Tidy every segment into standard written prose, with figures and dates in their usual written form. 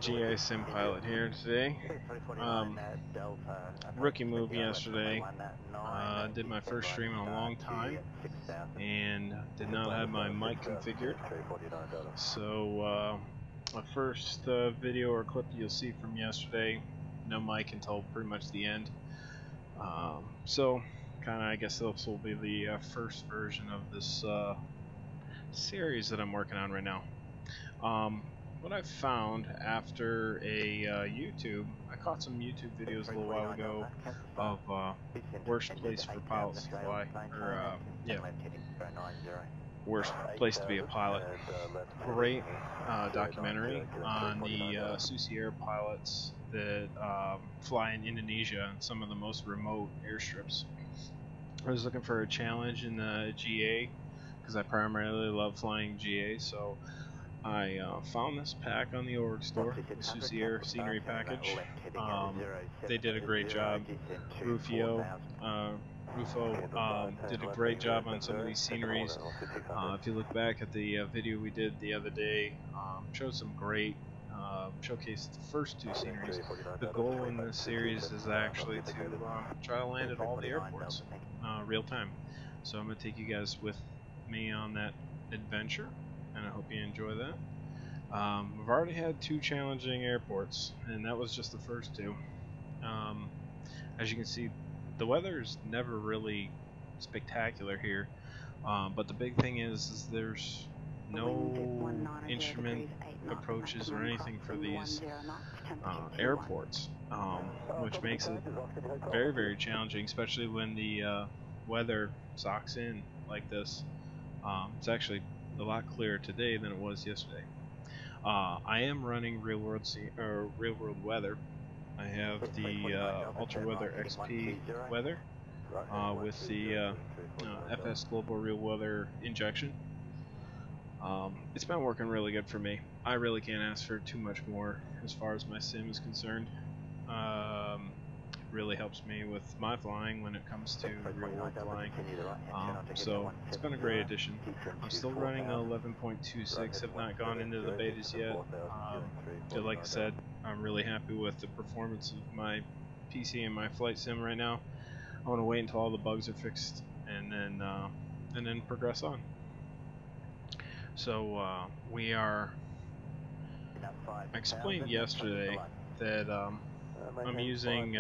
GA Sim Pilot here today. Rookie move yesterday. Did my first stream in a long time and did not have my mic configured. So the first video or clip you'll see from yesterday, no mic until pretty much the end. So kind of, I guess this will be the first version of this series that I'm working on right now. What I found after a YouTube, I caught some YouTube videos a little while ago of worst place for pilots to fly, or worst place to be a pilot. Great documentary on the Susi Air pilots that fly in Indonesia and some of the most remote airstrips. I was looking for a challenge in the GA because I primarily love flying GA, so I found this pack on the org store, the Susi Air scenery package. They did a great job. Rufo did a great job on some of these sceneries. If you look back at the video we did the other day, showed some great showcased the first two sceneries. The goal in this series is actually to try to land at all the airports real time. So I'm going to take you guys with me on that adventure, and I hope you enjoy that. We've already had two challenging airports, and that was just the first two. As you can see, the weather is never really spectacular here, but the big thing is there's no instrument approaches or anything for these airports, which makes it very, very challenging, especially when the weather socks in like this. It's actually a lot clearer today than it was yesterday. I am running real world weather. I have the Ultra Weather XP weather with the FS Global Real Weather injection. It's been working really good for me. I really can't ask for too much more as far as my sim is concerned. It really helps me with my flying when it comes to real world flying. So it's been a great addition. I'm still running 11.26, have not gone into the betas yet. But like I said, I'm really happy with the performance of my PC and my flight sim right now. I want to wait until all the bugs are fixed and then progress on. So we are. I explained yesterday that I'm using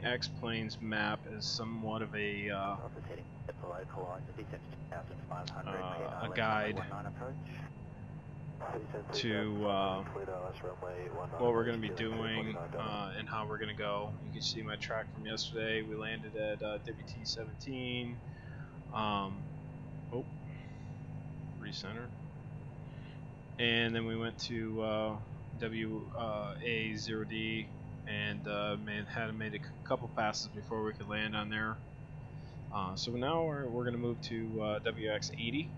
X-Plane's map as somewhat of a guide to what we're going to be doing and how we're going to go. You can see my track from yesterday. We landed at WT-17. Recenter. And then we went to WA0D and had made a couple passes before we could land on there. So now we're going to move to WX80,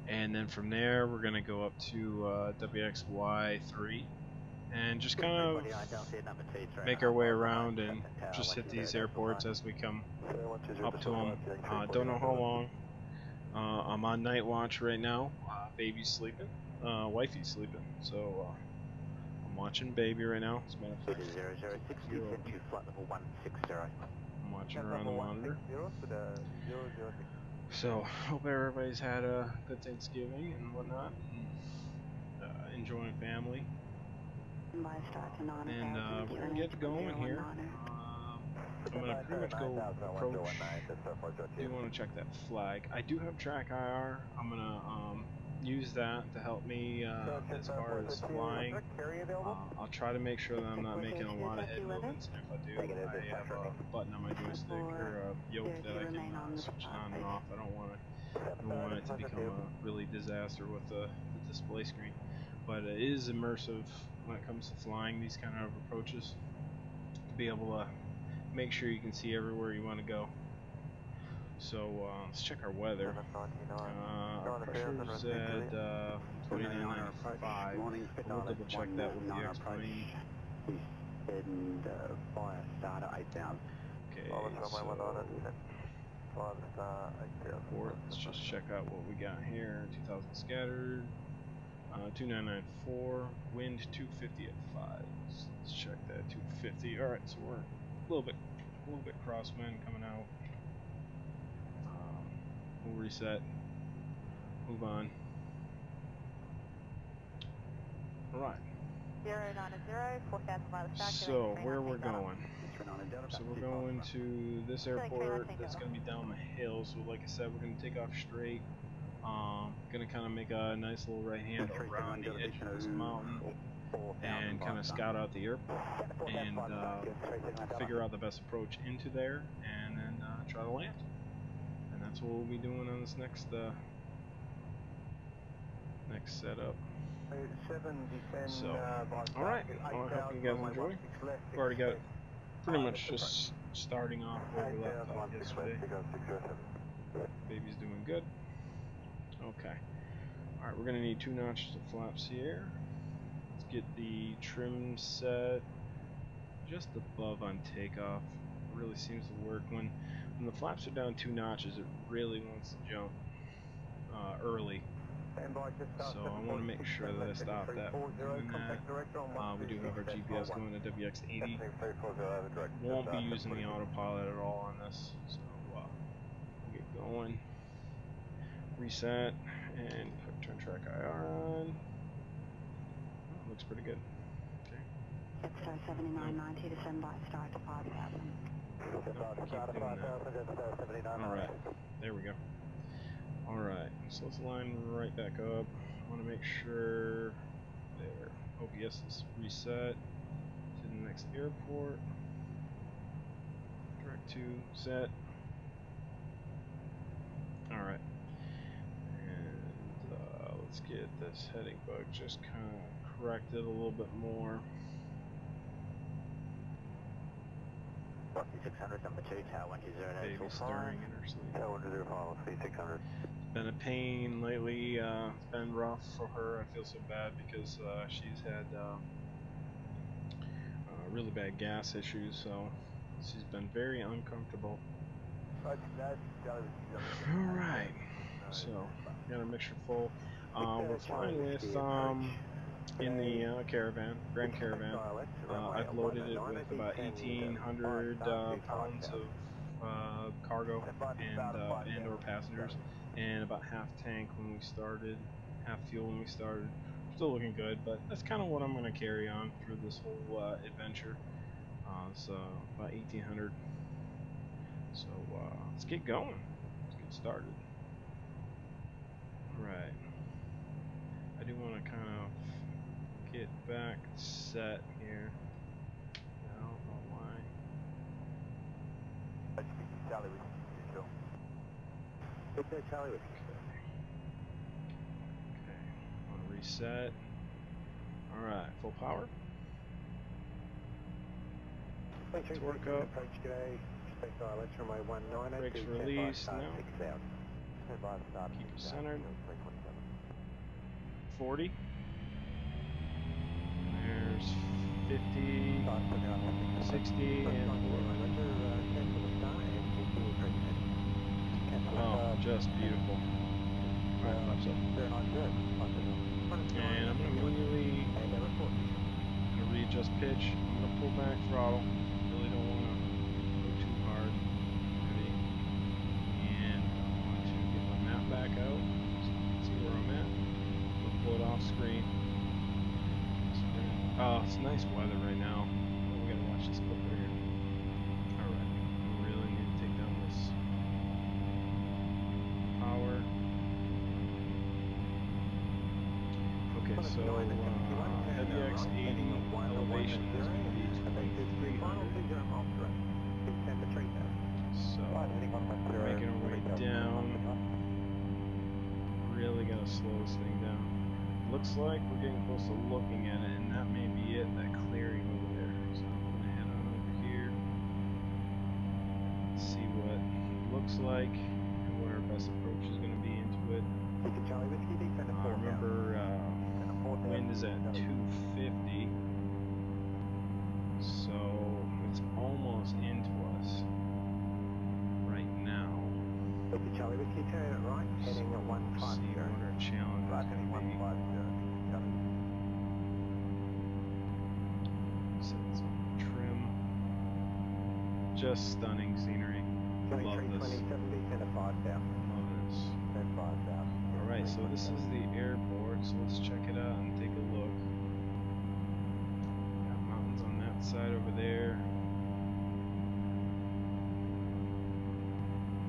and then from there we're going to go up to WXY3 and just kind of make our way around and just hit these airports as we come up to them. Don't know how long. I'm on night watch right now. Baby's sleeping, wifey's sleeping, so I'm watching baby right now. As a matter of fact, I'm watching her on the monitor. So hope everybody's had a good Thanksgiving and whatnot, and enjoying family. And we're gonna get going here. I'm going to pretty much go approach. Do want to check that flag. I do have track IR. I'm going to use that to help me as far as flying. I'll try to make sure that I'm not making a lot of head movements, and if I do, I have a button on my joystick or a yoke that I can switch on and off. I don't want it to become a really disaster with the display screen. But it is immersive when it comes to flying these kind of approaches, to be able to make sure you can see everywhere you want to go. So let's check our weather. Our pressure's at 29.95. We'll double check that with the X-Plane. Okay, so Airport. Let's just check out what we got here. 2000 scattered. 2994. Wind 250 at 5. Let's check that. 250. All right, so we're a little bit crosswind coming out. We'll reset. Move on. All right. 090, 4000 by the start. So where we're going? So we're going to this airport that's going to be down the hill. So like I said, we're going to take off straight. Going to kind of make a nice little right hand around the edge of this mountain and kind of scout out the airport and figure out the best approach into there and then try to land. And that's what we'll be doing on this next setup. So, alright, well, I hope you guys enjoy. We've already got pretty much just starting off where we left off yesterday. Baby's doing good. Okay. Alright, we're going to need 2 notches of flaps here. Let's get the trim set just above on takeoff. It really seems to work. When the flaps are down 2 notches, it really wants to jump early. So I want to make sure that I stop that from doing that. We do have our GPS going to WX80. Won't be using the autopilot at all on this. So we'll get going. Reset and put turn track IR on. Oh, looks pretty good. Okay. It's 7990 to send by start to 5000. Alright, there we go. Alright, so let's line right back up. I want to make sure there. OBS is reset to the next airport. Direct to set. Alright. And let's get this heading bug just kind of corrected a little bit more. 600 number 2 tower 120. Baby stirring in her sleep. Tower 105 600. Been a pain lately. It's been rough for her. I feel so bad because she's had really bad gas issues, so she's been very uncomfortable. Alright, so got our mixture full. We're flying with in the caravan, Grand Caravan. I've loaded it with about 1,800 pounds of cargo and or passengers, and about half tank when we started, half fuel when we started. Still looking good, but that's kind of what I'm going to carry on through this whole adventure. So about 1,800. So let's get going. Let's get started. Right. I do want to kind of get back set here. I don't know why. Charlie with you, sure. Good day, Charlie with you. Okay. Want to reset. Alright, full power. Let's work up. Brakes released now. Keep it centered. 40. There's 50, 60, and 40. Oh, just beautiful. Alright, flaps up. And I'm going to manually readjust pitch. I'm going to pull back throttle. Really don't want to go too hard. Ready? And I want to get my map back out so you can see where I'm at. We'll pull it off screen. Oh, it's nice weather right now. Oh, we gotta watch this clip right here. Alright, we really need to take down this power. Okay, so WX80 elevation is going to be 2,300. So, we're making our way down. Really gotta slow this thing down. Looks like we're getting close to looking at it, and that may be it, that clearing over there. So I'm going to head on over here, see what it looks like, and what our best approach is going to be into it. Remember, wind is at 250, so it's almost into us right now. Charlie Whiskey, turn right, heading at See 150. what our challenge is Right, going heading to be. 150. Set some trim. Just stunning scenery. Love this. 2320, descend at 5 south. Love this. Descend 5 south. Alright, so this is the airport, so let's check it out and take a look. Got mountains on that side over there.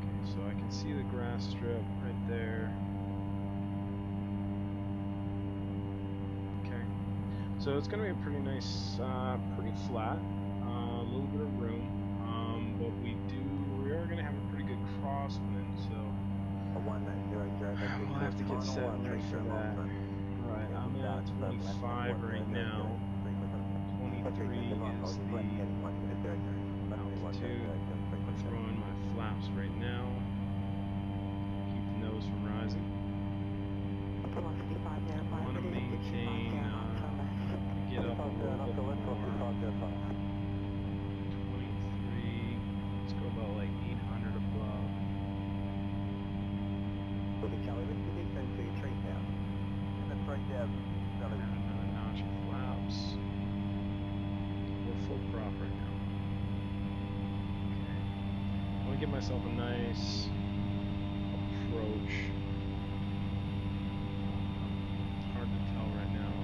Okay, so I can see the grass strip right there. Okay, so it's going to be a pretty nice, pretty flat, a little bit of room, but we are going to have a pretty good crosswind, so we'll have to get set right for that. Alright, I'm at 25 right now. 23 is the altitude. I'm throwing my flaps right now. Keep the nose from rising. I want to maintain, get up a little bit more. 23, let's go about like 800 above. Charlie Whiskey, descend to 3000. And then 3000. Another notch of flaps. We're full prop right now. Okay. I want to give myself a nice approach. Hard to tell right now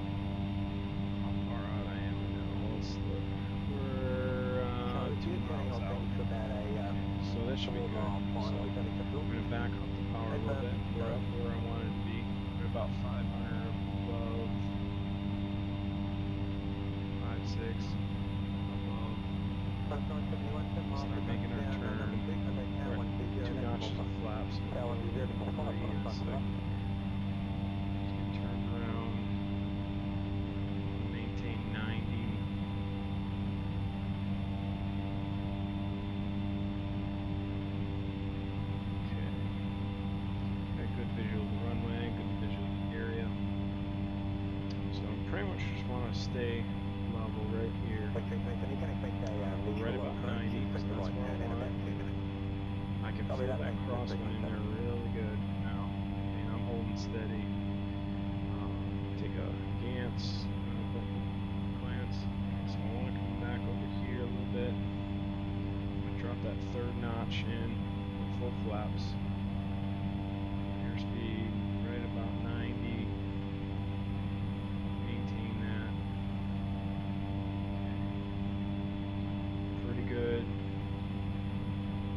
how far out I am right now. Let's look. We're 2 miles out. So that should be good. So I'm going to back up the power a little bit. We're up where I wanted to be. We're about 500 above. 5, 6 above. Start making our turn. We're at 2 notches of flaps. Turn around. Maintain 90. Okay. Got good visual of the runway, good visual of the area. So I pretty much just want to stay level right here. Right about 90, so that's what I want. I can feel that crosswind in there really good now. I mean, I'm holding steady. Take a glance. So I want to come back over here a little bit. I'm going to drop that 3rd notch in with full flaps. Airspeed right about 90. Maintain that. Pretty good.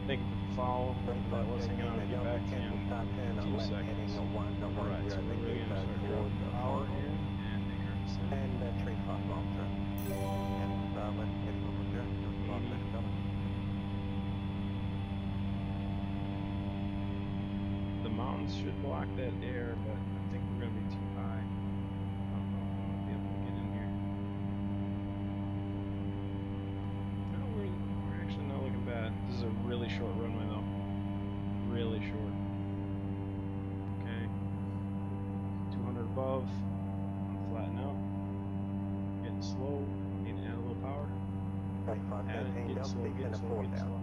Thank you for the follow. That was hanging on. I'll get back to you in 2 seconds. Alright, so we're really going to start dropping the power here and make our descent. And 3 5 miles turn. And let's get over there. The mountains should block that air, but I think we're going to be too high. I don't know if I'm going to be able to get in here. No, we're actually not looking bad. This is a really short runway though. Really short. Okay. 200 above. I'm flatten out. Getting slow. Need to add a little power. Add it. Get slow. Get slow. Get slow.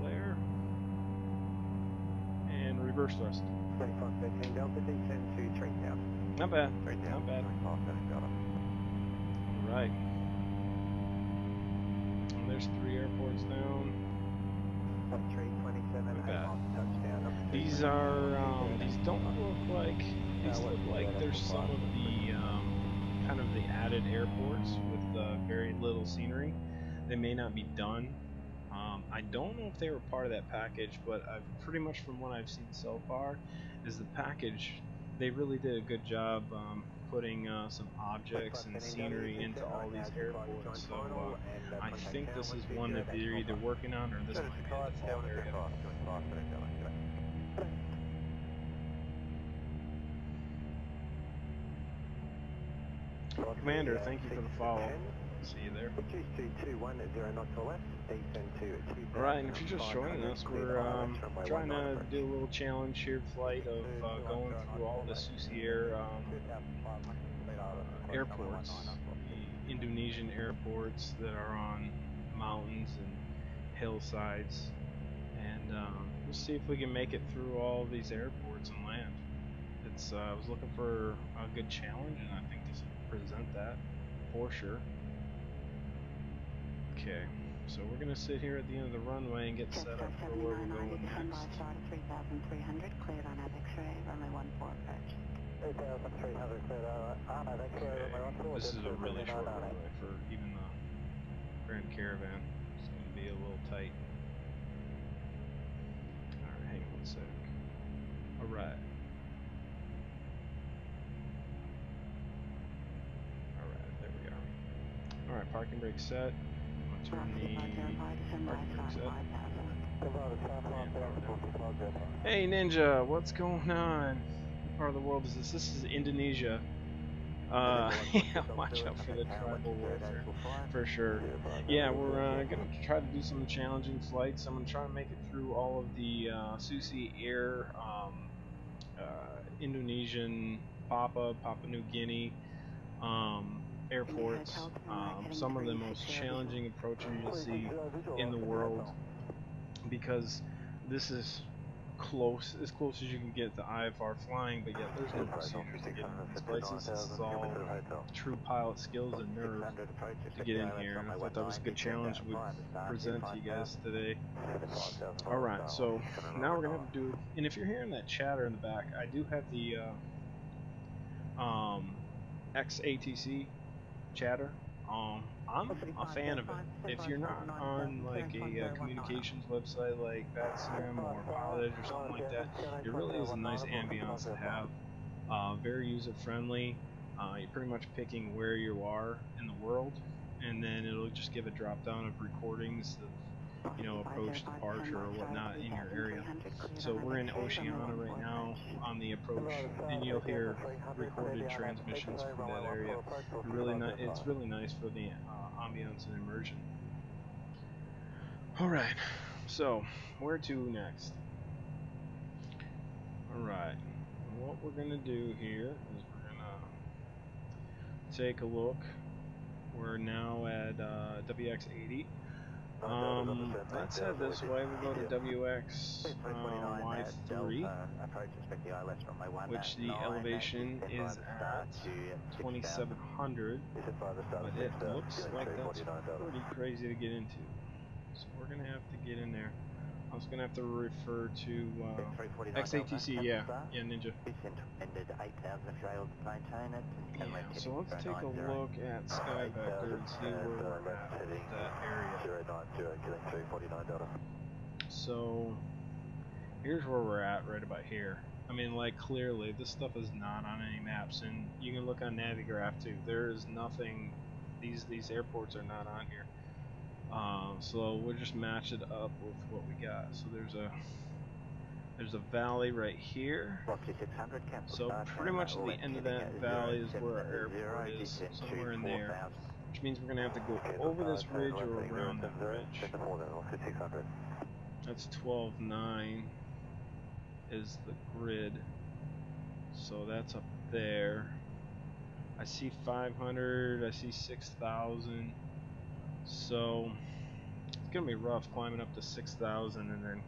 Flare and reverse thrust. Not bad. Not bad. Alright. There's 3 airports down. Not bad. These are these don't look like there's some of the kind of the added airports with very little scenery. They may not be done. I don't know if they were part of that package, but I've pretty much from what I've seen so far is the package. They really did a good job putting some objects and scenery into all these airports. So I think this is one that they're either working on or this might be a default area. Commander, thank you for the follow. See you there. Alright, and if you're just joining us, we're trying to do a little challenge here flight of going through all the Susi Air airports, the Indonesian airports that are on mountains and hillsides, and we'll see if we can make it through all these airports and land. It's I was looking for a good challenge, and I think this will present that for sure. Okay, so we're gonna sit here at the end of the runway and get set up for where we're going next. 3,300 cleared on X-ray, runway 14 approach. 3,300 cleared on X-ray, runway 14. This is a really short runway for even the Grand Caravan. It's gonna be a little tight. Alright, hang on one sec. Alright. Alright, there we are. Alright, parking brake set. I'm gonna turn the parking brake set. Hey Ninja, what's going on? What part of the world is this? This is Indonesia. Yeah, watch out for the tribal warfare, for sure. Yeah, we're gonna try to do some challenging flights. I'm gonna try to make it through all of the Susi Air, Indonesian, Papua New Guinea airports. Some of the most challenging approaches you'll see in the world, because this is as close as you can get to IFR flying, but yet there's no procedures to get into these places. This is all true pilot skills and nerve to get in here, and I thought that was a good challenge we present to you guys today. Alright, so now we're gonna have to do, and if you're hearing that chatter in the back, I do have the XATC chatter. I'm a fan of it. If you're not on like a communications website like VATSIM or Pilot or something like that, it really is a nice ambiance to have. Very user friendly. You're pretty much picking where you are in the world, and then it'll just give a drop down of recordings of, you know, approach, departure, or whatnot in your area. So we're in Oceania right now on the approach, and you'll hear recorded transmissions from that area. It's really nice for the ambiance and immersion. Alright, so where to next? Alright, what we're going to do here is we're going to take a look. We're now at WX80. Let's head this way. We'll go to WX Y3, which the elevation is at 2,700, but it looks like that's pretty crazy to get into. So we're going to have to get in there. I was going to have to refer to XATC, yeah, Ninja. Yeah, so let's take a look at Sky Vector and see where we're at in that area. So here's where we're at, right about here. I mean, like, clearly this stuff is not on any maps, and you can look on Navigraph too. There is nothing. These airports are not on here. So we'll just match it up with what we got. So there's a valley right here. So pretty much at the end of that valley is where our airport is, somewhere in there. Which means we're going to have to go over this ridge or around that ridge. That's 12.9 is the grid. So that's up there. I see 500, I see 6,000. So it's going to be rough climbing up to 6,000 and then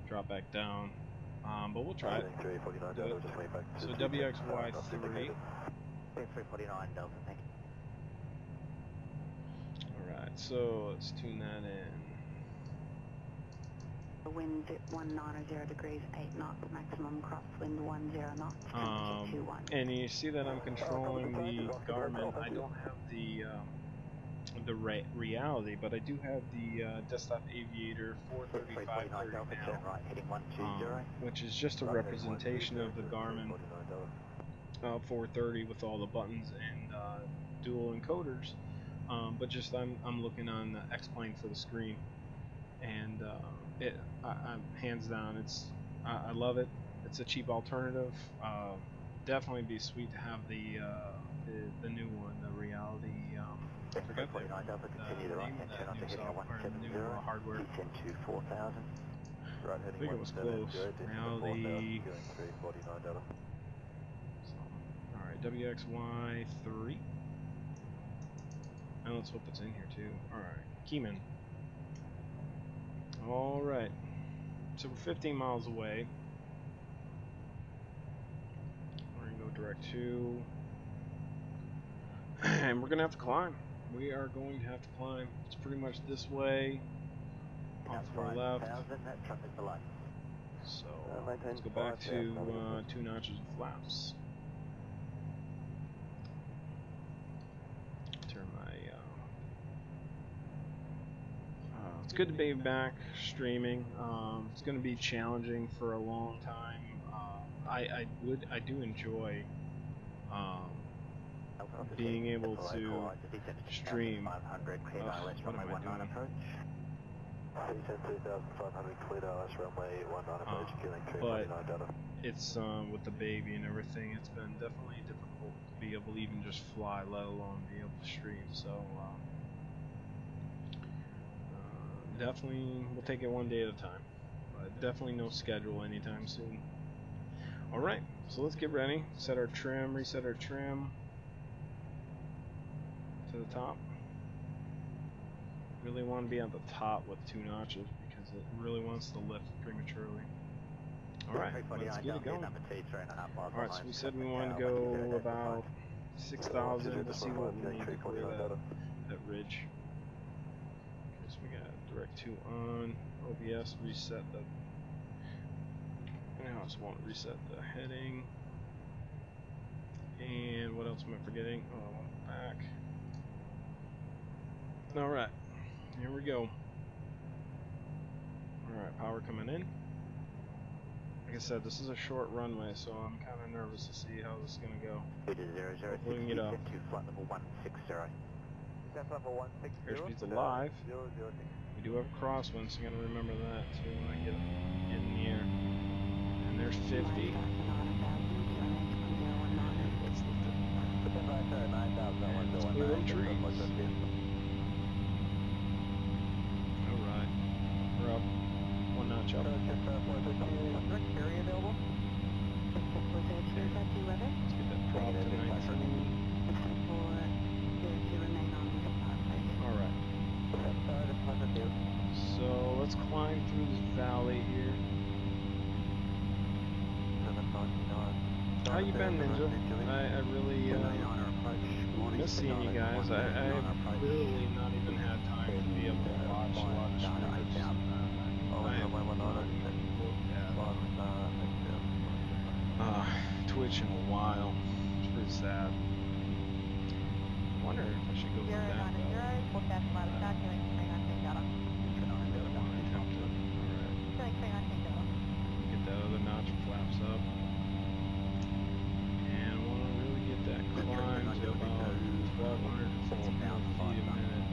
drop back down. But we'll try it. So WXY3. Alright, so let's tune that in. The wind at 190 degrees, 8 knots, maximum crosswind 10 knots, 21. And you see that I'm controlling the Garmin. I don't have the reality, but I do have the Desktop Aviator 435 now, which is just a representation of the Garmin 430 with all the buttons and dual encoders. But just I'm looking on the X-plane for the screen, and I'm hands down, I love it. It's a cheap alternative. Definitely be sweet to have the new one, the reality. I forgot the name of that new software, the new hardware. I think it was close. Reality. Alright, WXY3. And let's hope it's in here too. Alright, Keyman. Alright. So we're 15 miles away. We're going to go direct to. And we're going to have to climb. We are going to have to climb. It's pretty much this way. Off to our left. So let's go back to 2 notches of flaps. Turn my. It's good to be back streaming. It's going to be challenging for a long time. I do enjoy being able to stream. What am I doing? But it's with the baby and everything, it's been definitely difficult to be able to even just fly, let alone be able to stream. So definitely we'll take it one day at a time. But definitely no schedule anytime soon. Alright, so let's get ready. Set our trim, reset our trim to the top. Really want to be at the top with 2 notches because it really wants to lift prematurely. Alright, let's get it going. Alright, so we said we wanted to go about 6,000. We'll see what we need to clear that ridge. Okay, so we got direct 2 on, OBS, reset the. Now I just want to reset the heading. And what else am I forgetting? Oh, I want to go back. Alright, here we go. Alright, power coming in. Like I said, this is a short runway, so I'm kind of nervous to see how this is going to go. Hopefully we can get up. Airspeed's alive. We do have a crosswind, so I'm going to remember that too when I get in the air. And there's 50. Let's lift it. Let's clear them trees. Alright. We're up. 1 notch up. Let's get that prop to 19. Alright. So let's climb through this valley here. How you been, Ninja? I really miss seeing you guys. I've literally not even had time to be able to watch a lot of streams. I have not looked at Twitch in a while. It's pretty sad. I wonder if I should go for that though. Get that other notch of flaps up. And I want to really get that climb to about 1,250 feet a minute.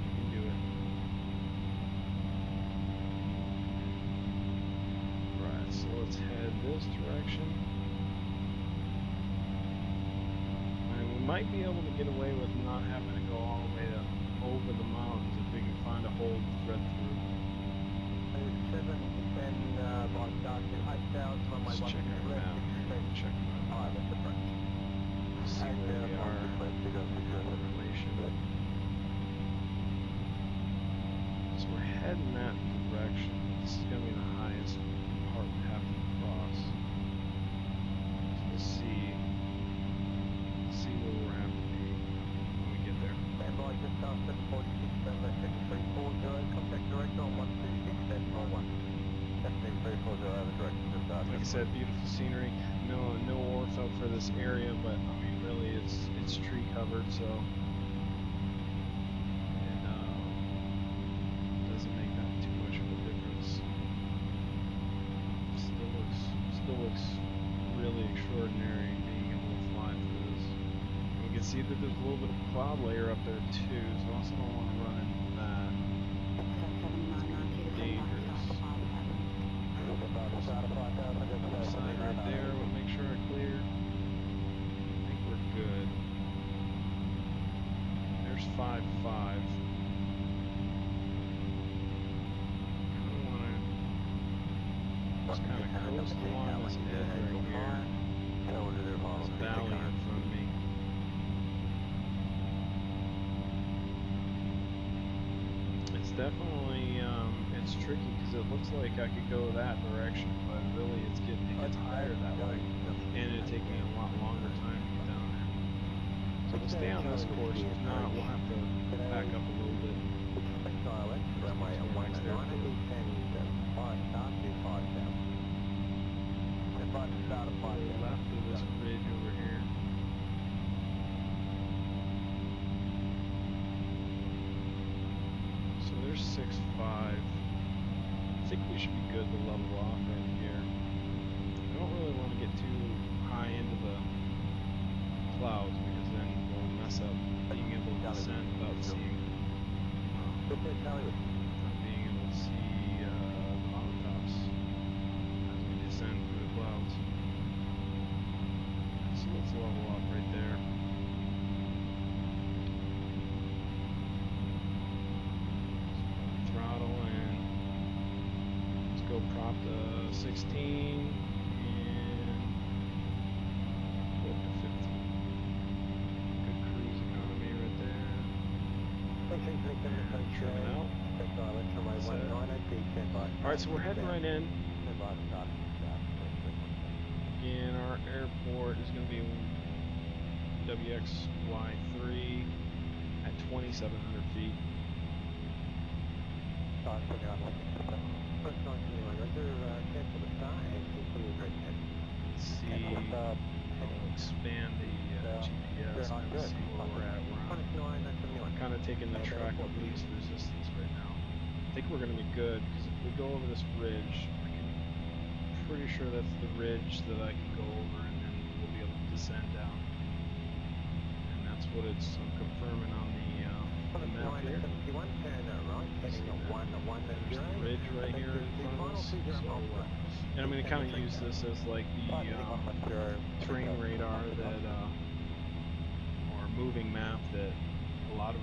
You can do it. Right, so let's head this direction. And we might be able to get away with not having to go all the way over the mountains if we can find a hole to thread through. Let's check our map. Check my see where we are in relation. So we're heading that direction. This is going to be the highest part we have to cross. So let's see where we're at to be when we get there. Like I said, beautiful scenery. No ortho for this area, but I mean, really, it's tree covered, so it doesn't make that too much of a difference. Still looks really extraordinary being able to fly through this. And we can see that there's a little bit of cloud layer up there too, so I also don't want to run into that. Dangerous. Side right there, we'll make sure I clear. I think we're good. There's 5.5. Just kind of coast along this edge right here. This valley in front of me. definitely it's tricky because it looks like I could go that direction, but really it gets higher that way, and it'd take me a lot longer time to get down there. So we'll stay on this course. If not, we'll have to back up a little bit. Left of this bridge over here. So there's 6.5. I think we should be good to level off right here. I don't really want to get too high into the clouds because then we'll mess up being able to descend without seeing being able to see the mountaintops as we descend through the clouds. So let's level up right there. So throttle in. Let's go prop to 16 and torque to 15. Good cruise economy right there. Trimming out. Alright, so we're heading right in. And our airport is going to be WXY3 at 2,700 feet. Let's see, I'll expand the GPS and see where we're at. We're kind of taking the track of least resistance right now. I think we're going to be good because if we go over this ridge, pretty sure that's the ridge that I can go over and then we'll be able to descend down. And that's what it's confirming on the map here. There's the ridge right here in front of us. So, and I'm going to kind of use this as like the terrain radar that, or moving map that a lot of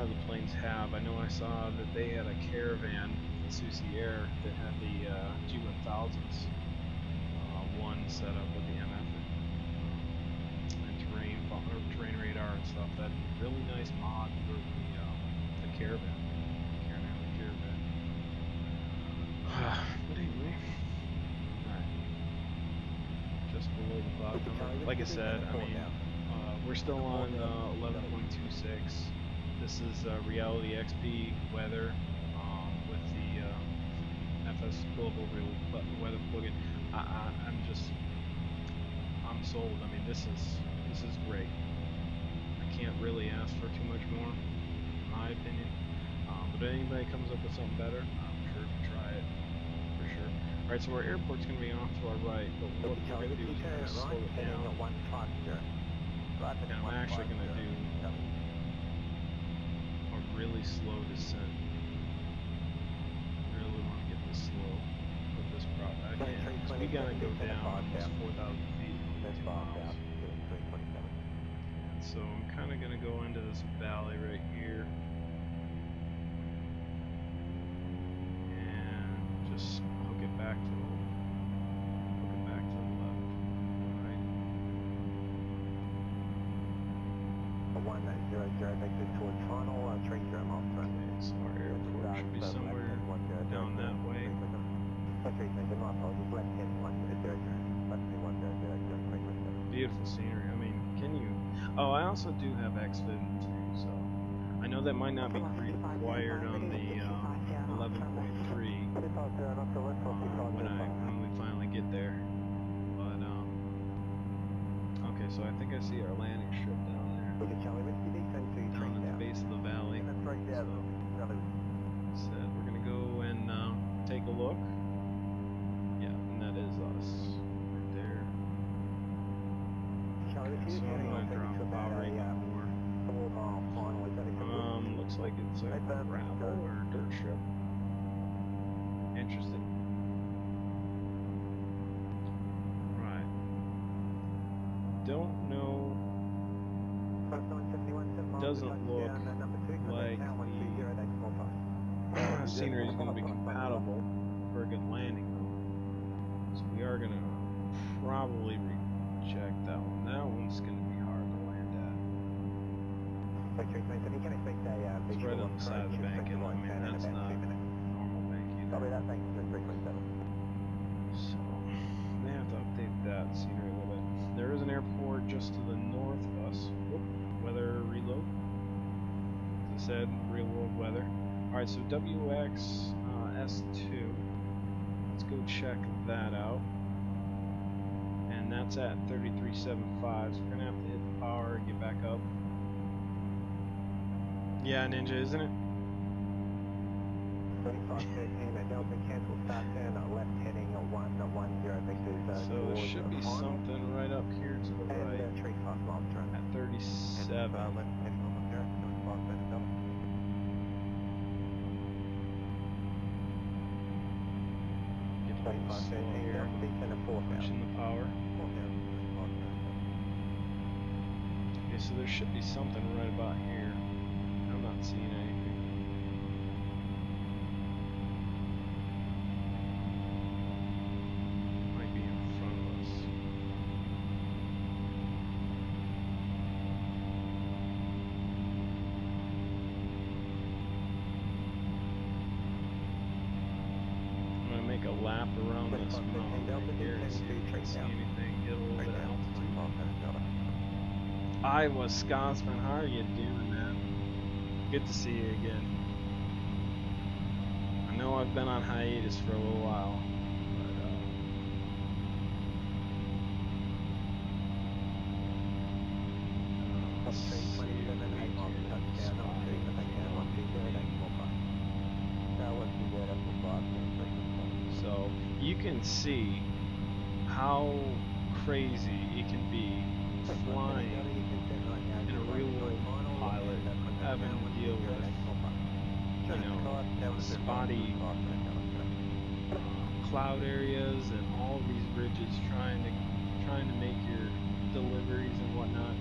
the planes have. I know I saw that they had a caravan, the Susi Air, that had the G1000s, one set up with the MF and terrain radar and stuff. That really nice mod for the caravan. But anyway, alright. Just below the cloud cover. Like I said, I mean, we're still on 11.26. This is Reality XP weather with the FS Global Real Weather plugin. I'm sold. I mean, this is great. I can't really ask for too much more, in my opinion. But if anybody comes up with something better, I'm sure to try it for sure. All right, so our airport's going to be off to our right, but what we're going to do is we're going to slow it down. And I'm actually going to do a really slow descent. I really want to get this slow with this prop back in. So we got to go down almost 4,000 feet. 2 miles. And so I'm kind of going to go into this valley right here. And just hook it back to the left. Right. 190 vector towards final, 30 miles per hour. Okay, so our airport should be somewhere down that way. Beautiful scenery. I mean, can you... Oh, I also do have XFID too, so... I know that might not be required on the 11.3 when we finally get there. But, okay, so I think I see our landing strip down there. Down at the base of the valley. So, said we're going to go and take a look. Yeah, and that is us right there. So I'm going to drop about right now more. Looks like it's a gravel or dirt strip. Interesting. Right. Don't know. Doesn't look like the scenery is going to be compatible for a good landing though. So we are going to probably reject that one. That one's going to be hard to land at. It's right on the side of the bank, and I mean, that's not a normal bank either. So, they have to update that scenery a little bit. There is an airport just to the north of us. Whoop, weather reload. As I said, real world weather. Alright, so WX S2. Let's go check that out. And that's at 33.75, so we're gonna have to hit the power and get back up. Yeah, Ninja, isn't it? 3513, Delta cancel start turn, left heading 110 vectors. So there should be something right up here to the right. And 35 miles to run. At 37. Left heading 110, 75 Delta Delta. Get a little slow here. Pushing the power. Okay, so there should be something right about here. I'm not seeing anything. Might be in front of us. I'm gonna make a lap around this mountain right here and see if we can see anything. Get a little bit of altitude. Iowa Scotsman, how are you doing, man? Good to see you again. I know I've been on hiatus for a little while, but let's see if we can spot. So you can see how crazy it can be flying in a real world pilot, having to deal with, you know, spotty cloud areas and all these ridges, trying to make your deliveries and whatnot.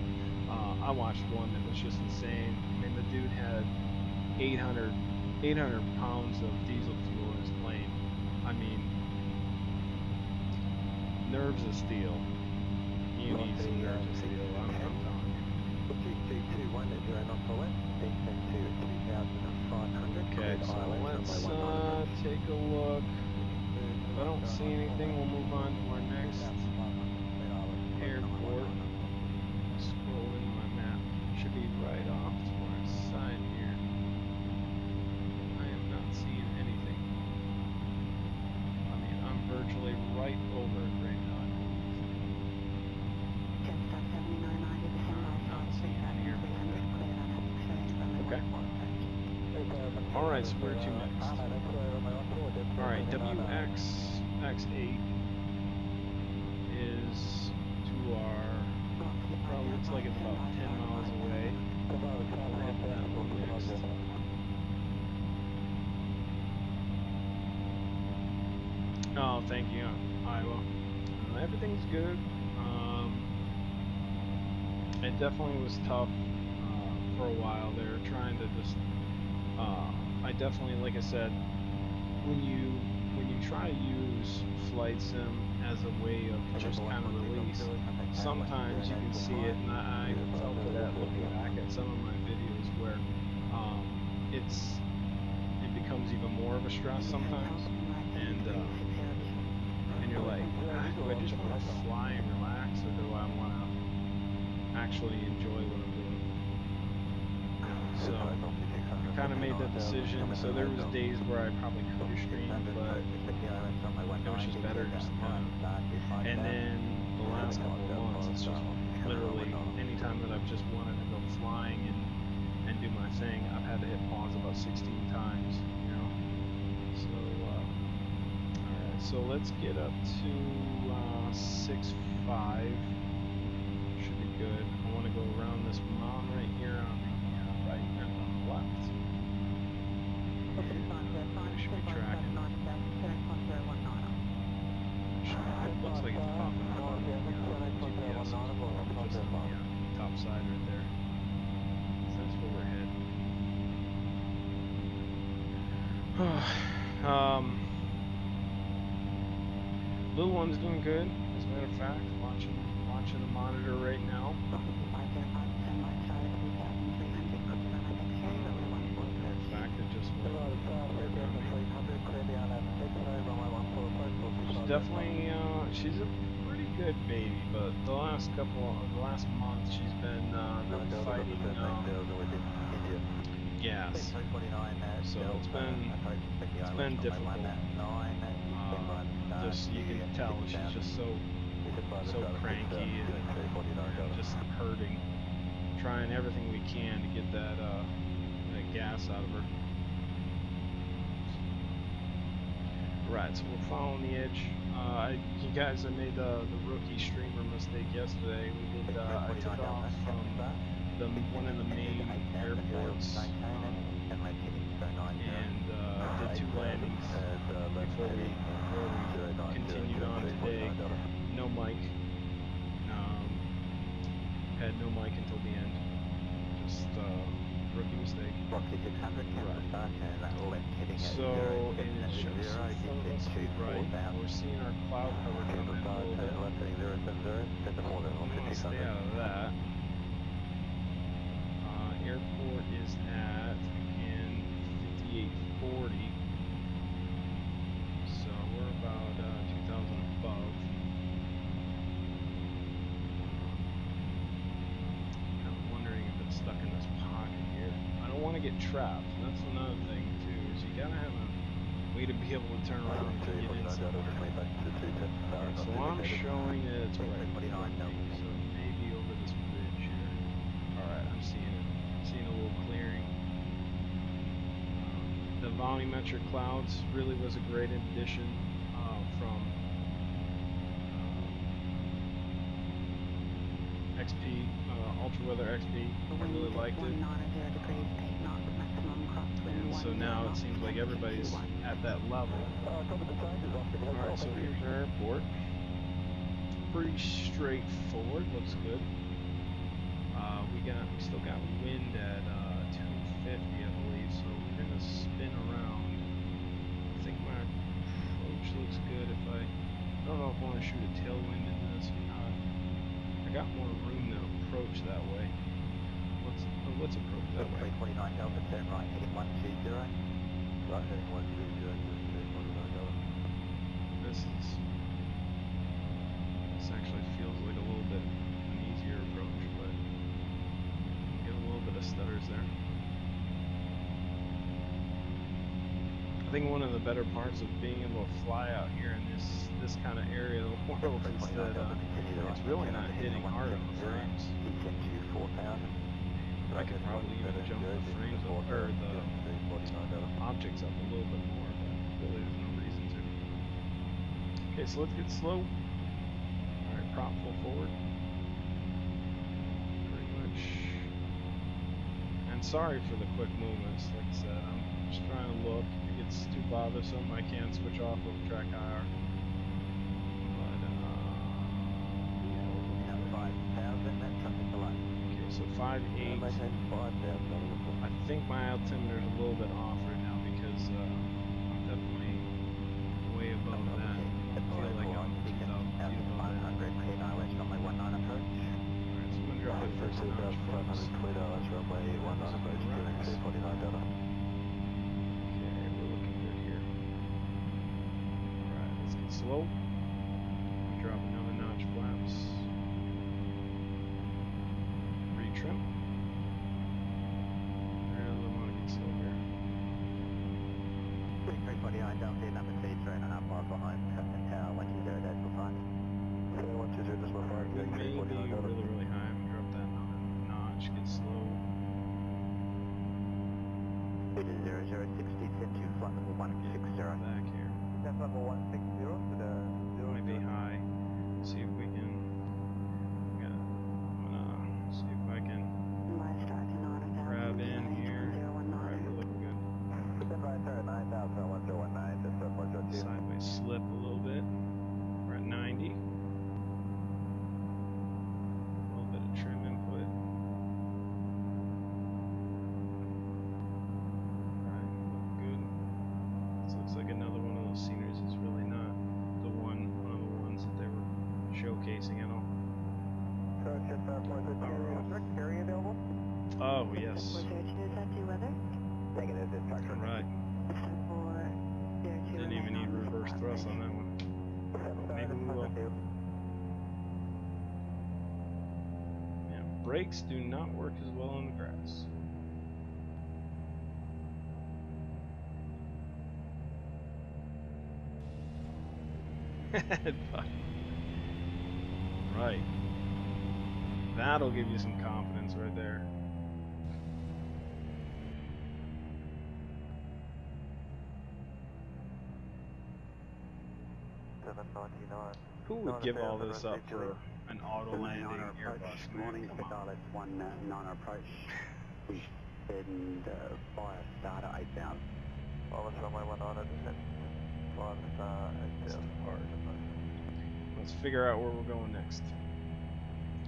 I watched one that was just insane. I mean, the dude had 800 pounds of diesel fuel in his plane. I mean, nerves of steel. You need some nerves of steel. I'm telling you. 2221 Okay, so let's take a look. If I don't see anything, we'll move on to our next airport. Scrolling my map. Should be right off to our side here. I am not seeing anything. I mean, I'm virtually right over it right now. Okay. Alright, so where to next? Alright, WX-X8 is to our, probably looks like it's about 10 miles away. We'll hit that one next. Oh, thank you, Iowa. Everything's good. It definitely was tough for a while there, trying to just I definitely, like I said, when you try to use flight sim as a way of just kind of release, sometimes you can see it, and I felt it at looking back at some of my videos where it becomes even more of a stress sometimes, and you're like, do I just want to fly and relax, or do I want to actually enjoy what I'm doing? So I kind of made that decision. So there was days where I probably could have streamed, but it was just better just not. And then the last couple of months, it's just literally anytime that I've just wanted to go flying and do my thing, I've had to hit pause about 16 times, you know. So alright, so let's get up to 6.5. Should be good. I want to go around this mountain right here on the right and on the left. I should be tracking. It looks like it's popping up on the GPS, just on the top side right there. So that's where we're heading. Little one's doing good, as a matter of fact. Watching the monitor right now. definitely, she's a pretty good baby, but the last month, she's been fighting gas. So it's been difficult. Just you can tell she's just so cranky and just hurting. Trying everything we can to get that gas out of her. Right, so we're following the edge. You guys, I made the rookie streamer mistake yesterday. We did. I took off from one of the main airports and did 2 landings before we continued on today. No mic. Had no mic until the end. Just rookie mistake. Right. So it shows speed right. We're seeing our cloud cover come in a little bit. I'm going to stay out of that. Airport is at, again, 5840. So we're about 2,000 above. I'm wondering if it's stuck in this pocket here. I don't want to get trapped. That's another thing too, is you gotta have a way to be able to turn around and get in somewhere. So I'm showing that it's right in front of me, so maybe over this bridge here. Alright, I'm seeing it. I'm seeing a little clearing. The volumetric clouds really was a great addition from XP, Ultra Weather XP. I really liked it. And so now it seems like everybody's at that level. Alright, so here's our airport. Pretty straightforward, looks good. We still got wind at 250, I believe, so we're gonna spin around. I think my approach looks good. If I don't know if I want to shoot a tailwind in this or not. I got more room to approach that way. Let's approach that way. 29 Delta, turn right, heading 120. Right, heading 120, This actually feels like a little bit an easier approach, but get a little bit of stutters there. I think one of the better parts of being able to fly out here in this kind of area of the world is that it's really not hitting hard on the frames. I could probably even jump the frames up, or the objects up a little bit more, but really there's no reason to. Okay, so let's get slow. Alright, prop full forward. Pretty much. And sorry for the quick movements, like I said, I'm just trying to look. If it gets too bothersome, I can switch off of track IR. So 5.8. I think my altimeter is a little bit off right now because I'm definitely way above that. I feel like I'm 2,000 feet above that. Alright, so I'm going to drop it first notch, folks. Okay, we're looking good here. Alright, let's get slow. Drop another notch flaps. Trim. I really want to get slow here. 329 Delta, number 3, 3.5 miles behind Captain Tower, 120 decimal 5. 120 decimal 5. We may be really high. I'm going to drop that another notch, get slow. 0060, set to flight level 160. Back here. That's level 160 to the 0. Might be high. See if we can. Grab in here. Alright, we're looking good. Sideways slip a little bit. We're at 90. A little bit of trim input. Alright, good. This looks like another one of those sceneries. It's really not one of the ones that they were showcasing at all. Carry available? Oh, yes. Negative, Right. Didn't even need reverse thrust on that one. Maybe we will. Yeah, brakes do not work as well on the grass. Right. That'll give you some confidence right there. Who would give all this up for an auto landing Airbus? Morning, Come on. that's 19 approach. We send fire start at 8,000. Well, that's runway 19, descent 5 star 8,000. Let's figure out where we're going next.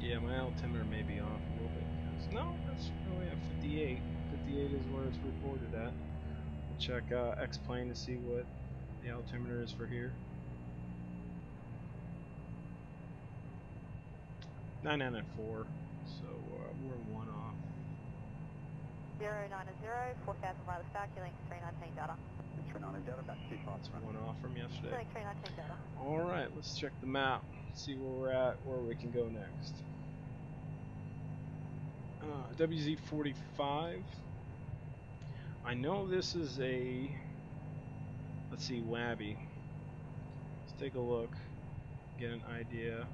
Yeah, my altimeter may be off a little bit. No, that's really at 58. 58 is where it's reported at. We'll check X-Plane to see what the altimeter is for here. 994, so we're one off. 090, 4,000 wireless calculating 319 data. 319 data, about 25. That's one off from yesterday. 319 data. Alright, let's check the map, see where we're at, where we can go next. WZ45. I know this is a, let's see, Wabby. Let's take a look, get an idea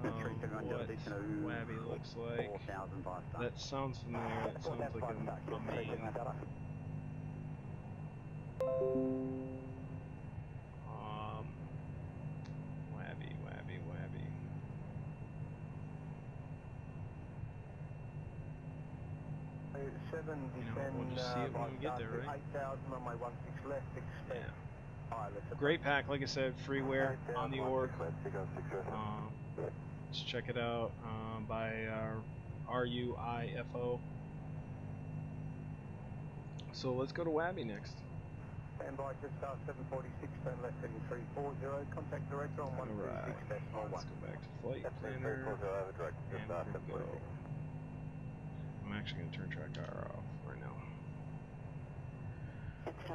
of what Wabby looks like. That sounds familiar, that sounds like a main. Wabby. We'll just see it when we get there, right? 8,000 on my 16 left, expect. Yeah. Great pack, like I said, freeware on the org. Let's check it out by RUIFO. So let's go to Wabby next. Stand by just 746, turn left heading 340, contact director on 136.1. Let's go back to flight planner, and we go. I'm actually going to turn track R off right now.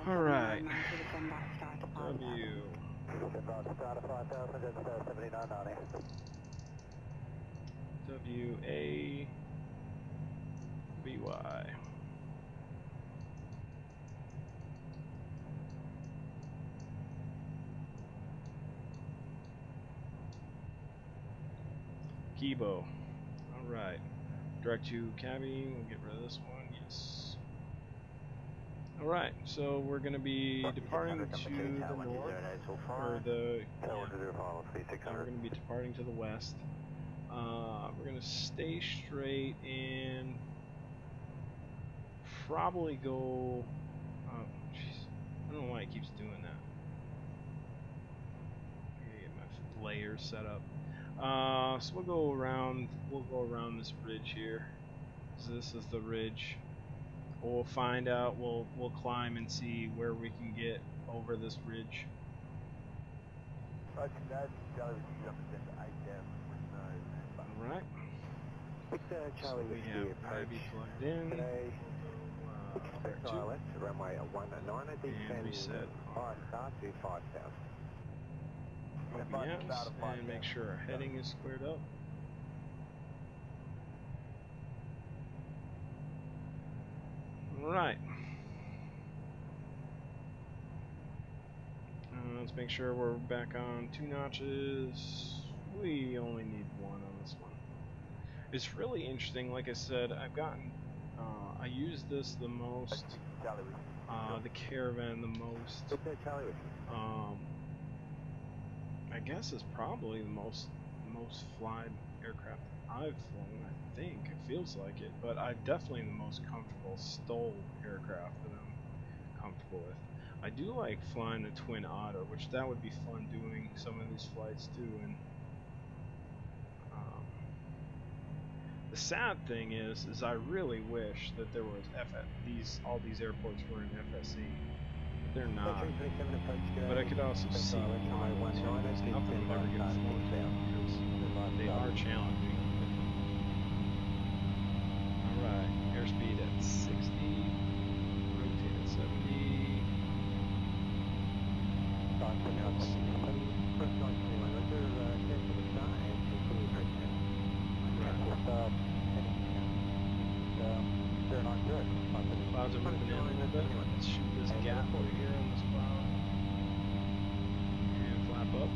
Alright, W. WABY. Kibo. Alright. Direct to cabby. We'll get rid of this one. Yes. Alright, so we're going to be departing to the north. Or the. Yeah, we're going to be departing to the west. We're going to stay straight and probably go. Oh, jeez. I don't know why it keeps doing that. I gotta get my layers set up. So we'll go around this ridge here. So this is the ridge. We'll find out, we'll climb and see where we can get over this ridge. Alright. So we have Ivy plugged in. Runway 19, and reset our OBS and make sure our heading is squared up. Alright. Let's make sure we're back on 2 notches. We only need 1 on this one. It's really interesting, like I said, I've gotten, I use this the most, the Caravan the most. I guess it's probably the most flied aircraft I've flown, I think. It feels like it, but I've definitely the most comfortable STOL aircraft that I'm comfortable with. I do like flying the Twin Otter, which that would be fun doing some of these flights too. And the sad thing is I really wish that there was all these airports were in FSE. They're not. But I could also see why nothing would ever get flown because they are challenging. Alright, airspeed at 60, rotate at 70. in a little bit. Let's shoot this gap over here on this cloud. And flap up.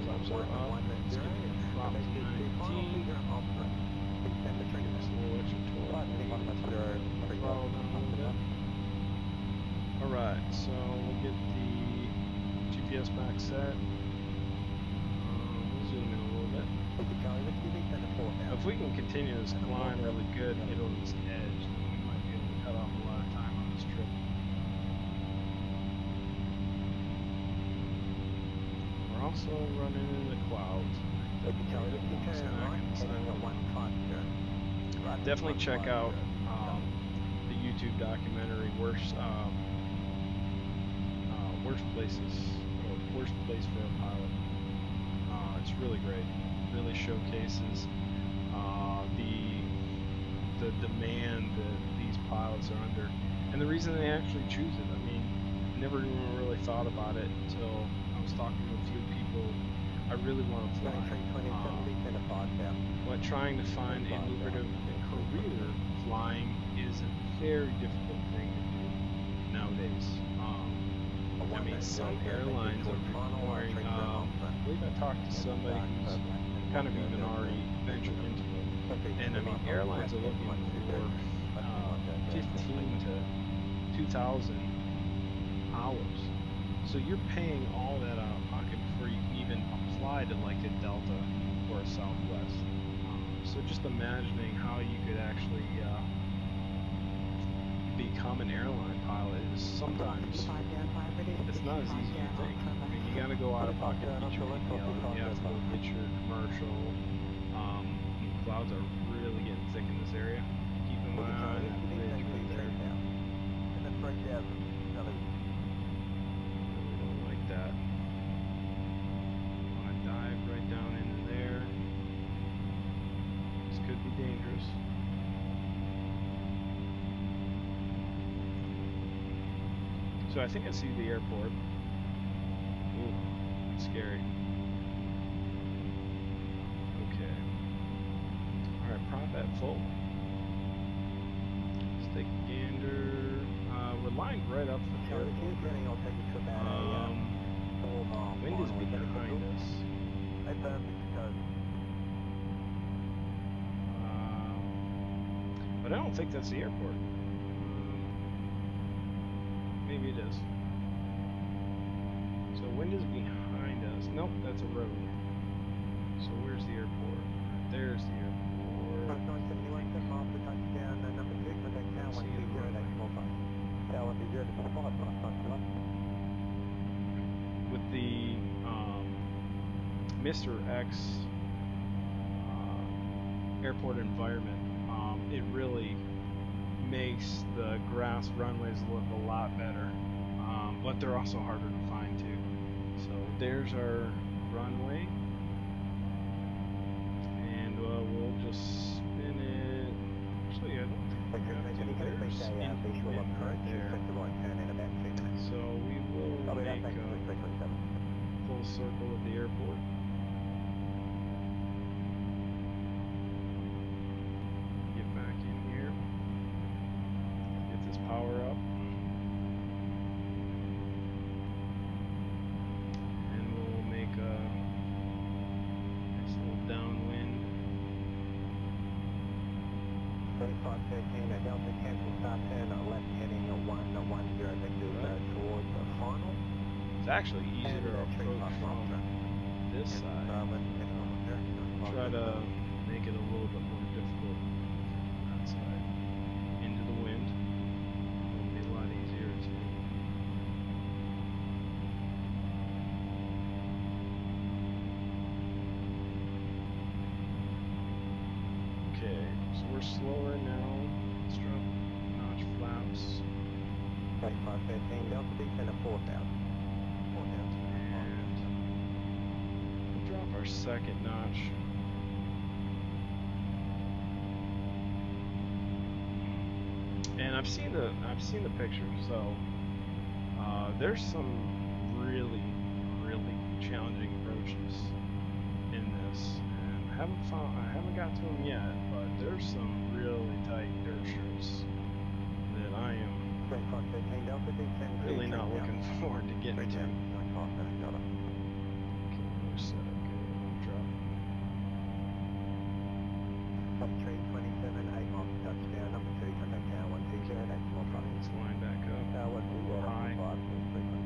Flaps are up. Let's get the prop to 19. Just a little extra torque. Throttle down a little bit. Alright, so we'll get the GPS back set. We'll zoom in a little bit. If we can continue this climb really good and get over this edge, then we might be able to cut off a lot of time on this trip. We're also running into the clouds. Definitely check out the YouTube documentary Worst Place for a Pilot. It's really great. Really showcases the demand that these pilots are under, and the reason they actually choose it. I mean, I never even really thought about it until I was talking to a few people. I really want to fly. But trying to find a lucrative career flying is a very difficult thing to do nowadays. I mean, some airlines are requiring, I believe I talked to somebody who's kind of even already ventured into it. And I mean, airlines are looking for 15 to 2,000 hours. So you're paying all that out of pocket before you can even apply to like a Delta or a Southwest. So just imagining how you could actually become an airline pilot is sometimes, it's not as easy as you think. I mean, you got to go out of pocket to get your PPL, you have to go get your commercial. The clouds are really getting thick in this area. Keep an eye on that ridge right there. Really don't like that. Want to dive right down into there. This could be dangerous. So I think I see the airport. Ooh, that's scary. Okay. Alright, prop at full. Let's take a gander. We're lined right up for the airport. Wind is behind us. But I don't think that's the airport. Maybe it is. So wind is behind us. Nope, that's a road. So where's the airport? There's the airport. With the Mr. X airport environment, it really makes the grass runways look a lot better, but they're also harder to find too. So there's our runway, and we'll just spin it. Actually, I don't think we have to. There's wind right there. So we will make a full circle of the airport. Get back in here. Get this power up. And we'll make a nice little downwind. 3513, Delta cancel start turn, left heading 110 vectors towards the final. It's actually easier to approach from this side. Try to make it a little bit more difficult from that side. Into the wind. It'll be a lot easier to. Okay, so we're slower now. Let's drop notch flaps. 3513, Delta descend at 4,000. Drop our second notch. And I've seen the pictures, so there's some really challenging approaches in this, I haven't got to them yet, but there's some really tight dirt strips that I am really not looking forward to getting to. From 327, 8 miles to touchdown, number 2, contact tower 120, that's more fun. Let's line back up. Tower 120, High. 5, 327.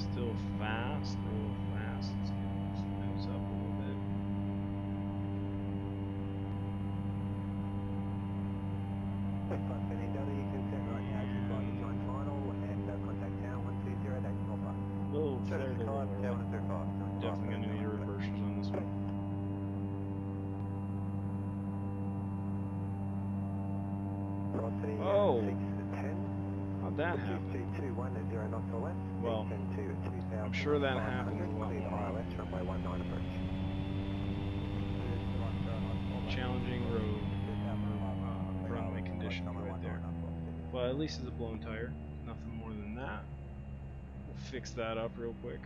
Still fast, a little fast. Let's get those nose up a little bit. West 5 you can set right now to fly the joint final and contact tower 120, that's more fun. A little further lower. Definitely going to need reversers on this one. Oh! How'd that happen? Well, I'm sure that happens a lot more. Challenging road runway conditions right there. But at least it's a blown tire. Nothing more than that. We'll fix that up real quick.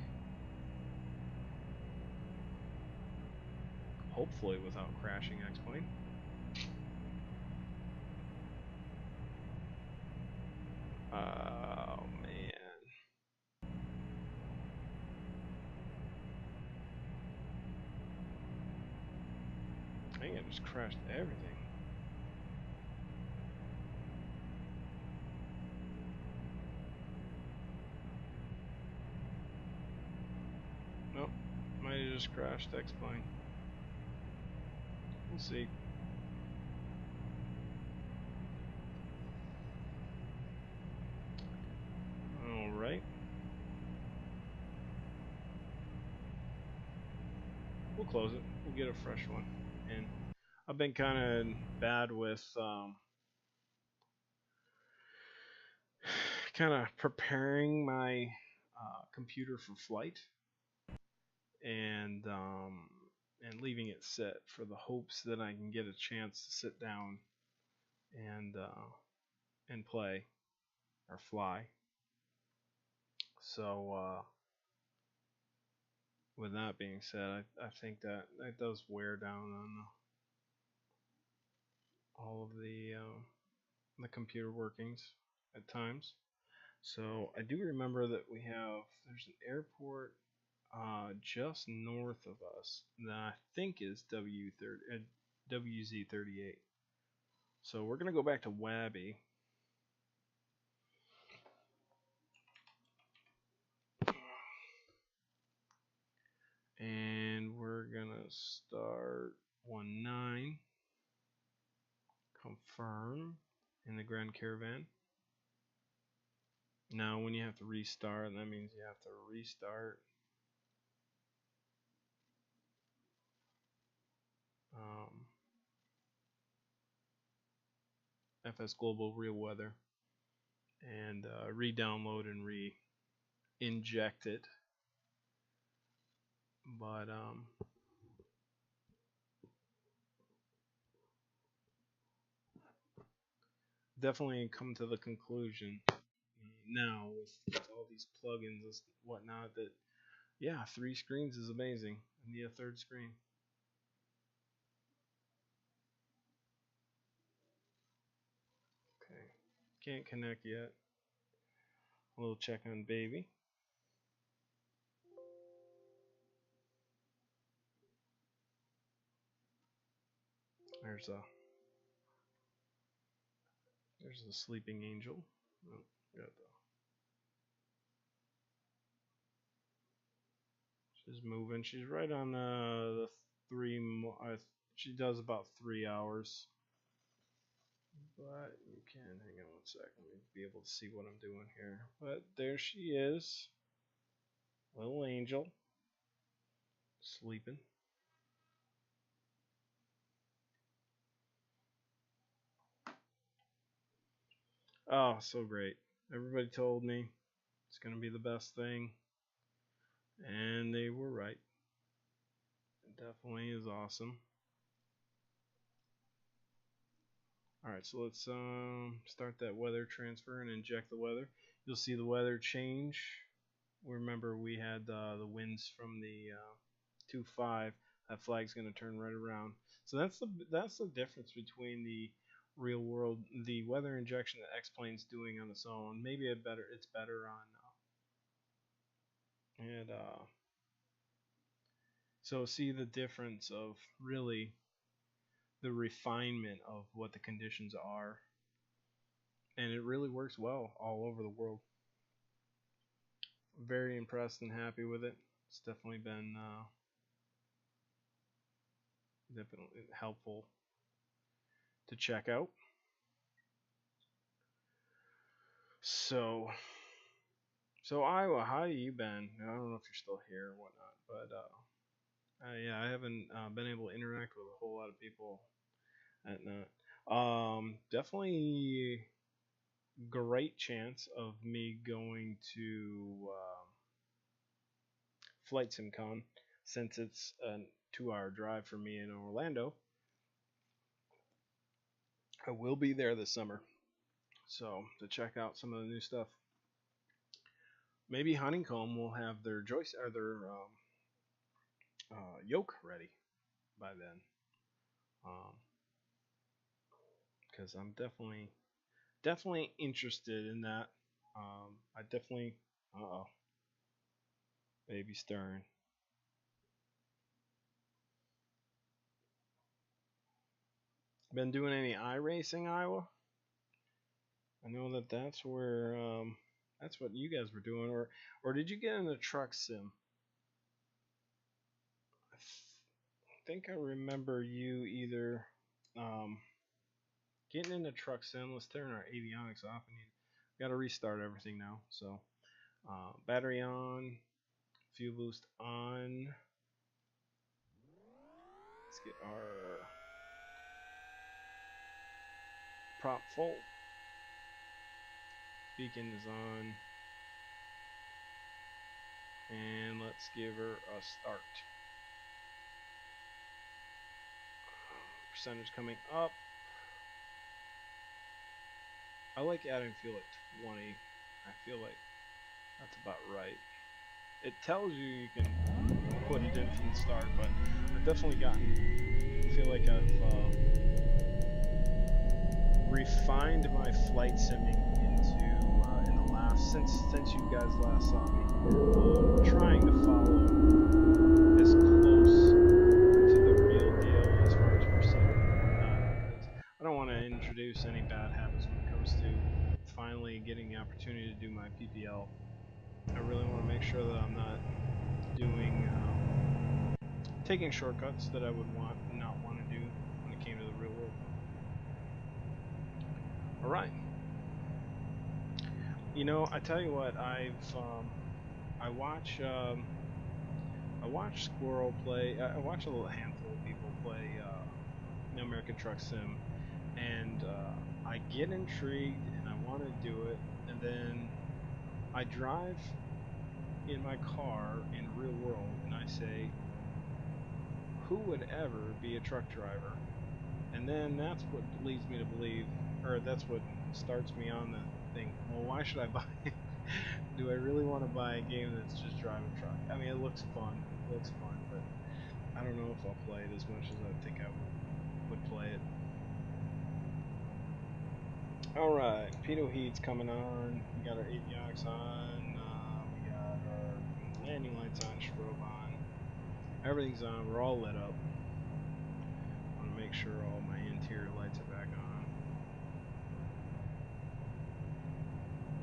Hopefully without crashing X-plane. Oh man. I think I just crashed everything. Nope. Might have just crashed X-plane. We'll see. Alright. We'll close it. We'll get a fresh one. And I've been kind of bad with kind of preparing my computer for flight and leaving it set for the hopes that I can get a chance to sit down and play or fly. So with that being said, I think that does wear down on all of the computer workings at times. So I do remember that there's an airport just north of us that I think is WZ38. So we're gonna go back to Wabby. And we're gonna start 19, confirm in the Grand Caravan. Now when you have to restart, that means you have to restart FS Global Real Weather and re-download and re-inject it. But definitely come to the conclusion now with all these plugins and whatnot that yeah, 3 screens is amazing. I need a 3rd screen. Okay, can't connect yet. A little check on baby. There's a sleeping angel. Oh, got she's moving. She's right on the 3. She does about 3 hours. But you can hang on 1 second. Let me be able to see what I'm doing here. But there she is, little angel, sleeping. Oh, so great. Everybody told me it's going to be the best thing. And they were right. It definitely is awesome. Alright, so let's start that weather transfer and inject the weather. You'll see the weather change. Remember, we had the winds from the 2.5. That flag's going to turn right around. So that's the difference between the real world, the weather injection that X-Plane's doing on its own. Maybe it's better on so see the difference of really the refinement of what the conditions are, and it really works well all over the world. Very impressed and happy with it. It's definitely been definitely helpful to check out. So Iowa, how you been? I don't know if you're still here or whatnot, but yeah, I haven't been able to interact with a whole lot of people at night. Definitely great chance of me going to Flight SimCon, since it's a 2-hour drive for me in Orlando. I will be there this summer, so to check out some of the new stuff. Maybe Honeycomb will have their yoke ready by then, because I'm definitely interested in that. I definitely baby stirring. Been doing any iRacing, Iowa? I know that's where that's what you guys were doing, or did you get in a truck sim? I think I remember you either getting in a truck sim. Let's turn our avionics off. We got to restart everything now. So battery on, fuel boost on. Let's get our prop full. Beacon is on. And let's give her a start. Percentage coming up. I like adding fuel at 20. I feel like that's about right. It tells you can put it in from the start, but I've definitely I feel like I've refined my flight simming into in the last since you guys last saw me, trying to follow as close to the real deal as far as procedure and whatnot, because I don't want to introduce any bad habits when it comes to finally getting the opportunity to do my PPL. I really want to make sure that I'm not doing taking shortcuts that I would not want to do when it came to the real world. All right. You know, I tell you what, I watch Squirrel play. I watch a little handful of people play American Truck Sim, and I get intrigued and I want to do it, and then I drive in my car in real world and I say, who would ever be a truck driver? And then that's what leads me to believe, or that's what starts me on the thing, well, why should I buy it? Do I really want to buy a game that's just driving a truck? I mean, it looks fun, but I don't know if I'll play it as much as I think I would play it. Alright, pitot heat's coming on, we got our avionics on, we got our landing lights on, strobe on, everything's on, we're all lit up. I want to make sure all my interior lights are back on.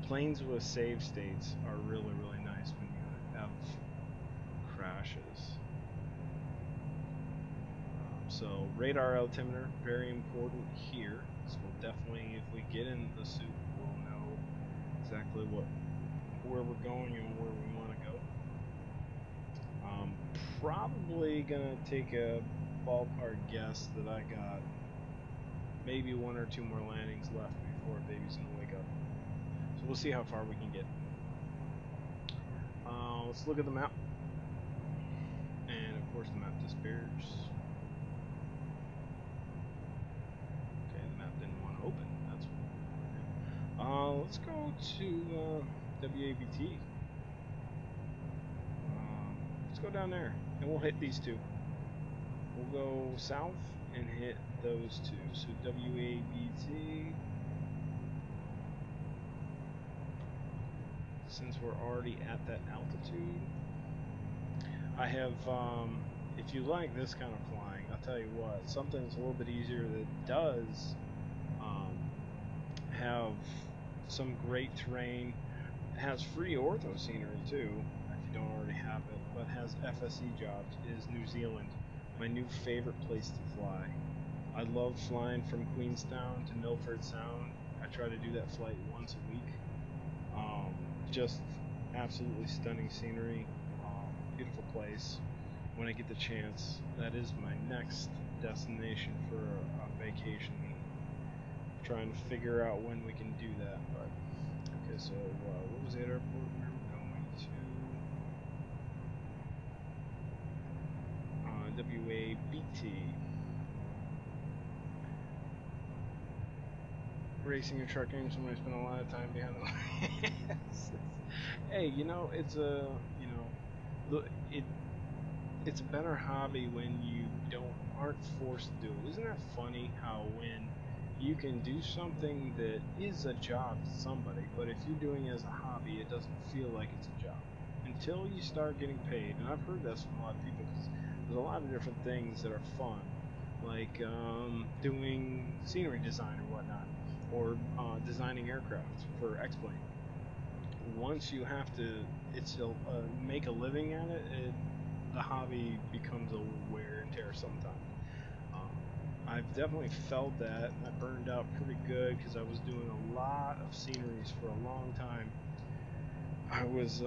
Planes with save states are really, really nice when you have crashes. So radar altimeter, very important here. So we'll definitely, if we get in the soup, we'll know exactly where we're going and where we want to go. Probably gonna take a ballpark guess that I got maybe 1 or 2 more landings left before baby's gonna wake up. So we'll see how far we can get. Let's look at the map. And of course the map disappears. Okay, the map didn't want to Let's go to WABT. Let's go down there, and we'll hit these two. We'll go south and hit those two. So WABT. Since we're already at that altitude, I have, if you like this kind of flying, I'll tell you what, something that's a little bit easier that does have some great terrain, has free ortho scenery too, if you don't already have it, but has FSE jobs, is New Zealand. My new favorite place to fly. I love flying from Queenstown to Milford Sound. I try to do that flight once a week. Just absolutely stunning scenery, beautiful place. When I get the chance, that is my next destination for a vacation. I'm trying to figure out when we can do that. But okay, so what was the airport we were going to? WABT. Racing or trucking, somebody spent a lot of time behind the Hey, you know, it's a, you know, it's a better hobby when you aren't forced to do it. Isn't that funny how when you can do something that is a job to somebody, but if you're doing it as a hobby, it doesn't feel like it's a job until you start getting paid. And I've heard this from a lot of people, because there's a lot of different things that are fun, like doing scenery design or whatnot, or designing aircraft for X-Plane. Once you have to make a living at it, the hobby becomes a wear and tear sometimes. I've definitely felt that. I burned out pretty good because I was doing a lot of sceneries for a long time. I was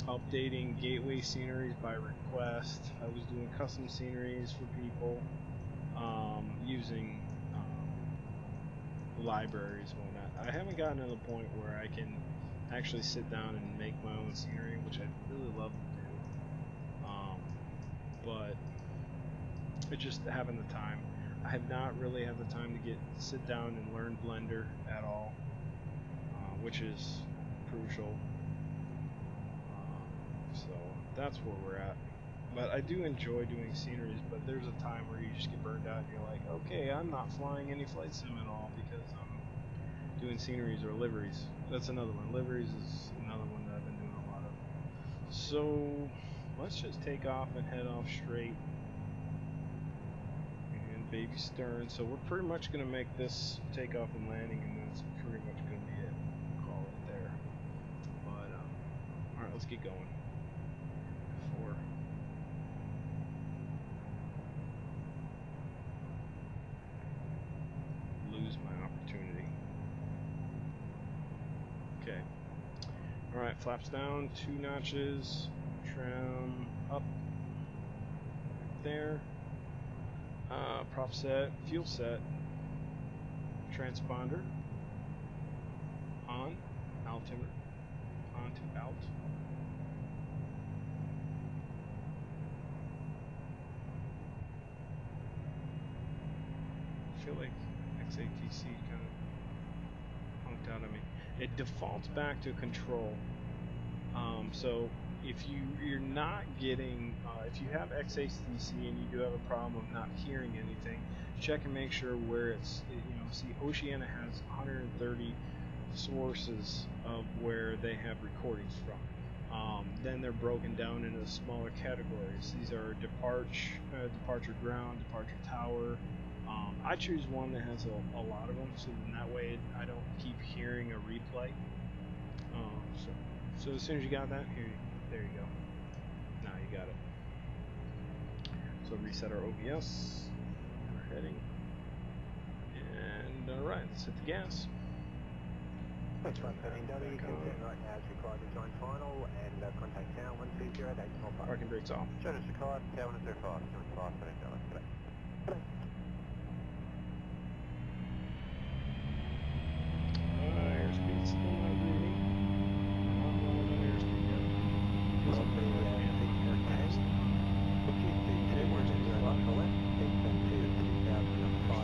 updating gateway sceneries by request. I was doing custom sceneries for people using libraries and whatnot. I haven't gotten to the point where I can actually sit down and make my own scenery, which I'd really love to do. But it's just having the time. I have not really had the time to sit down and learn Blender at all, which is crucial. So that's where we're at. But I do enjoy doing sceneries, but there's a time where you just get burned out and you're like, okay, I'm not flying any flight sim at all because I'm doing sceneries or liveries. That's another one. Liveries is another one that I've been doing a lot of. So let's just take off and head off straight. And baby stern. So we're pretty much going to make this takeoff and landing, and that's pretty much going to be it. We'll call it there. But, alright, let's get going. Before lose my opportunity. Okay. Alright, flaps down, 2 notches, trim up there. Prop set, fuel set, transponder on, altimeter on to out. I feel like XATC kind of punked out on me. It defaults back to control. So if you're not getting, if you have XATC and you do have a problem of not hearing anything, check and make sure where it's, see, Oceania has 130 sources of where they have recordings from. Then they're broken down into smaller categories. These are departure ground, departure tower. I choose one that has a lot of them, so then that way I don't keep hearing a replay. So as soon as you got that, there you go. Now you got it. So reset our OBS. We're heading. And alright, let's hit the gas. Thanks, 113W, consent right now is required to join final and contact town 130, dates not part. Parking brakes off. Join us required, town 105, join 5, 13W. Airspeed still not reading. Not rolling on airspeed yet. Guess I'm going to aircraft. The QC2 1 on the left, descend to 2,500,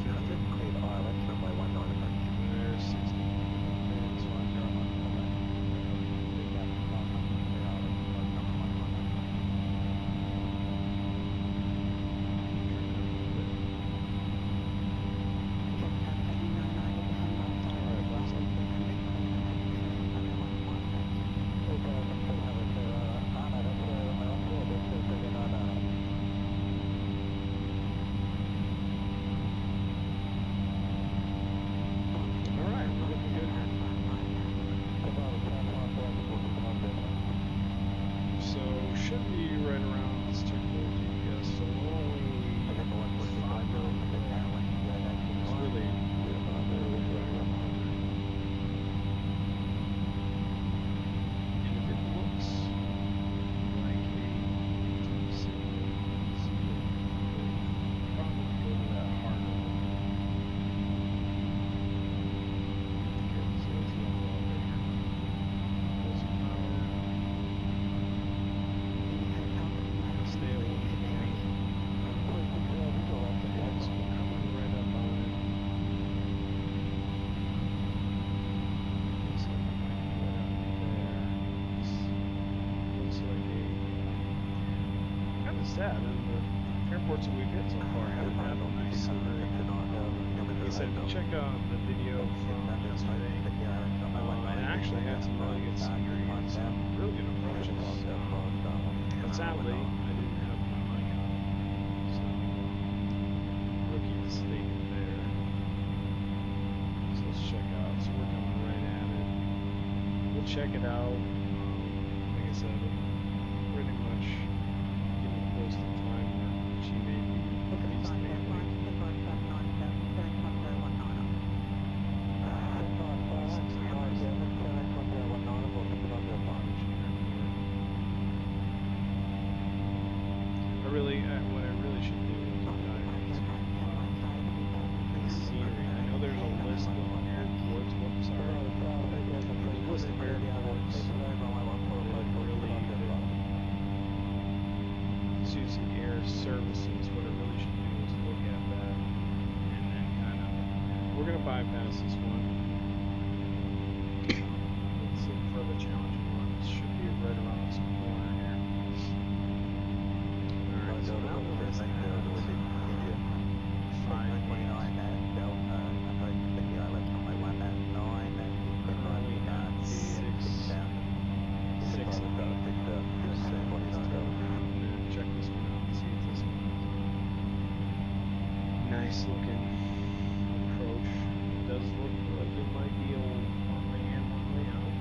clear the ILS runway 19 approach. There's 60. sad. And the airports that we've hit so far haven't had a nice like I said, if you check out the video from yesterday, it actually had some really good scenery and some really good approaches. But sadly, I didn't have my mic on, so rookie mistake there. So let's check out. So we're coming right at it. We'll check it out. Like I said, pretty much getting close to the time where she may be reasonably late. What I really should do is dive into the scenery. I know there's a list of airports. Whoops, sorry. There's a list of airports that really Susi Air services. What I really should do is look at that and then kind of. We're gonna bypass this one. Let's look for the challenging one. This should be right around this corner here. So now we're at 5 check this one out and see if this one is nice looking approach. It does look like it might be a one way in, one way out.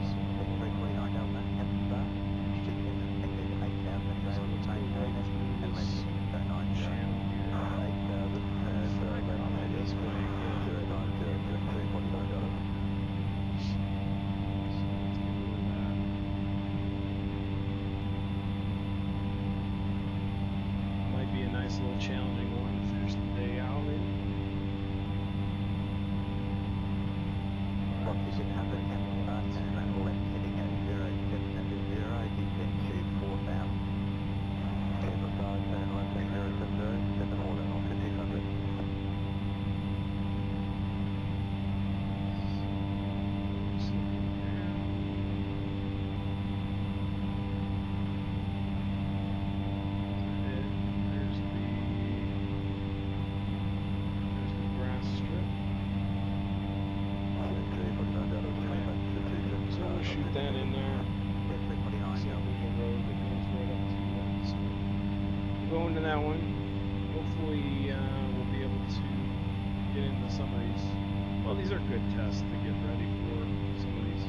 So let's go right through this channel here. This way again. So let's get rid of that. Might be a nice little challenging one to finish the day out in. Shoot that in there. See if there's a road that goes right up to that. So we'll go into that one. Hopefully we'll be able to get into some of these. Well, these are good tests to get ready for some of these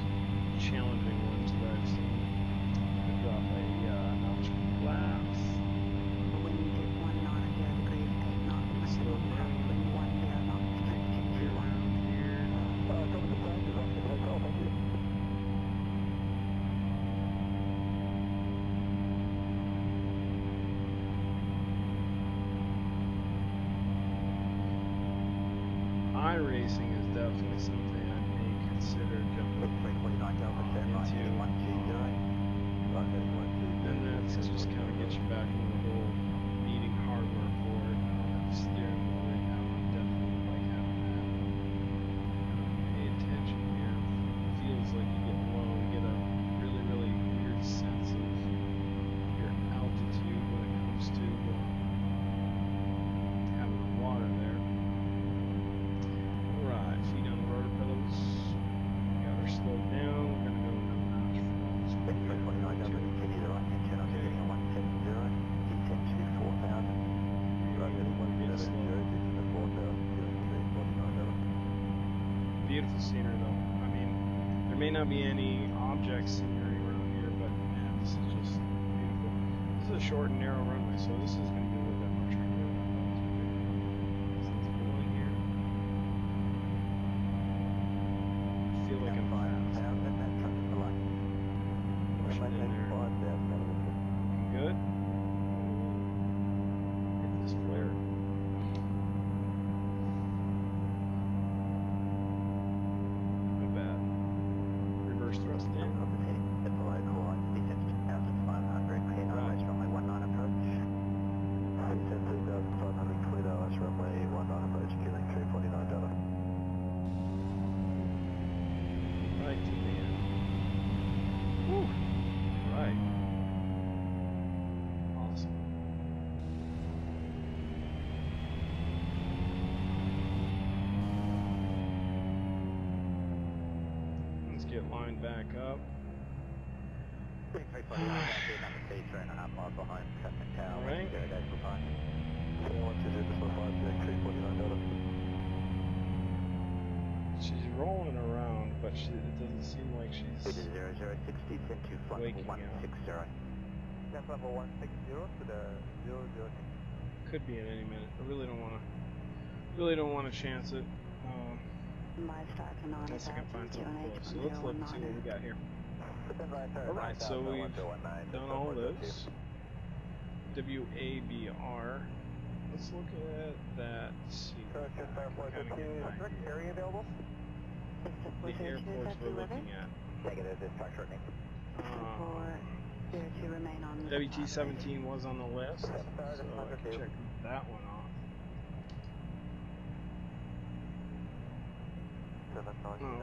challenging ones that I've seen. I'm gonna drop a notch glass. The wind is 1 knot, 0 degrees, 8 knots, maximum crosswind 10 knots, temperature 21. iRacing is definitely something I may consider jumping into. And that's just kind of gets you back into the whole needing hardware for it. Steering wheel right now, I'm definitely like having that. Pay attention here. It feels like you get low, you get a really, really weird sense of your altitude when it comes to having the water there. Alright, feet on the rudder pedals. Got her slowed down. We're going to go notch beautiful scenery though. I mean, there may not be any object scenery around here, but man, this is just beautiful. This is a short and narrow runway, so this is going to be a little bit more tricky than I thought it was going to be. Let's go in here. I feel like I'm fast. Pushing in there. Looking good. Hit this flare. Not bad. Reverse thrust in. line back up. 349, number 3.5 miles behind Traffic Tower, Alright. 10 days for park. 349, She's rolling around, but it doesn't seem like she's 0060, send to flight waking level 160. That's level 160 to the 006. could be at any minute. I really don't want to chance it. Unless I can find something close. So let's look and see what we got here. Alright, so we've done all this. WABR. Let's look at that. See. Area available? The airports we're looking at. Negative, dispatch shortening. To remain on the WT-17 was on the list, so I can check that one off.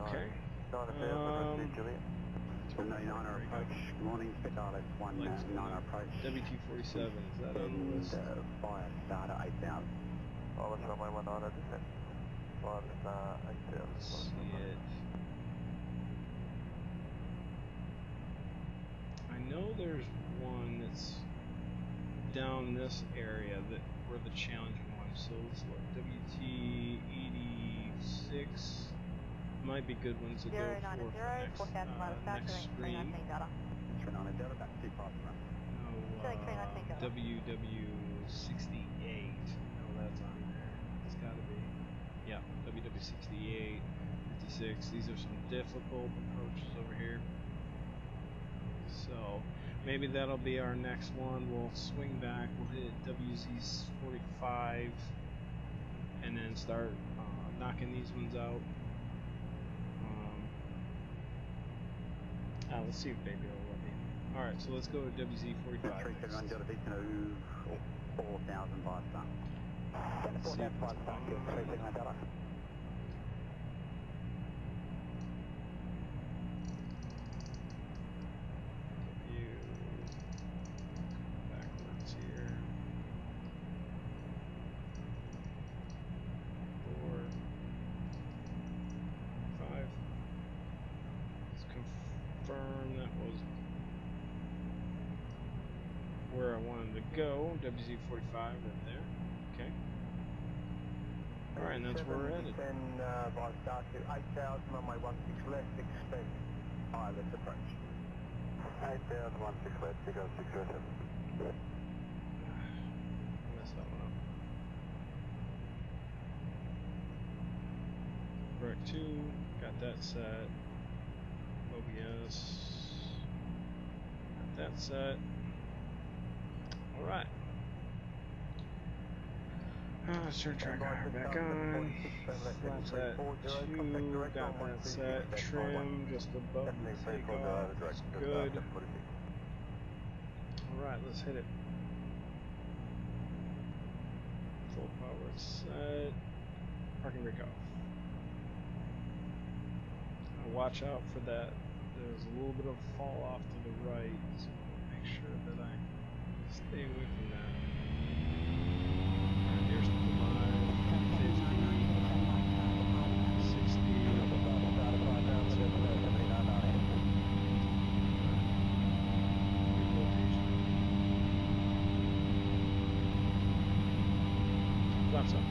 Okay. 99 approach, good morning, Spitfire 19 approach. WT-47, is that on the list? Fire starter 8,000. Oh, let's run my 19 descent. Fire star 8,000. See it. I know there's one that's down this area that were the challenging ones. So let's look. WT-86 might be good ones to go for next screen. 390 Delta, back to Papa. No, WW68. No, that's on there. It's got to be. Yeah, WW68, 56. These are some difficult approaches over here. So maybe that'll be our next one. We'll swing back. We'll hit WZ45 and then start knocking these ones out. Let's see if Baby will let me. Alright, so let's go to WZ45. 371 Delta Vista, 4,000 by star. 4,000 by star, 379 Delta. Backwards here. 4, 5. Let's confirm that was where I wanted to go. WZ45 right there. Okay. Alright, and that's where we're headed. Then by start to 8,000 on my 16 left, expect let's approach. 8,000, 16 left, pick up 607. Messed that one up. Rec 2, got that set. OBS, got that set. Alright. Let's turn tracker back on. Flaps at 2, got that set. Trim just above the takeoff. That's good. Alright, let's hit it. Full power set. Parking brake off. Watch out for that. There's a little bit of fall off to the right, so make sure that I stay away from that. Alright, here's the line. 50, 60. Good rotation. Flaps up.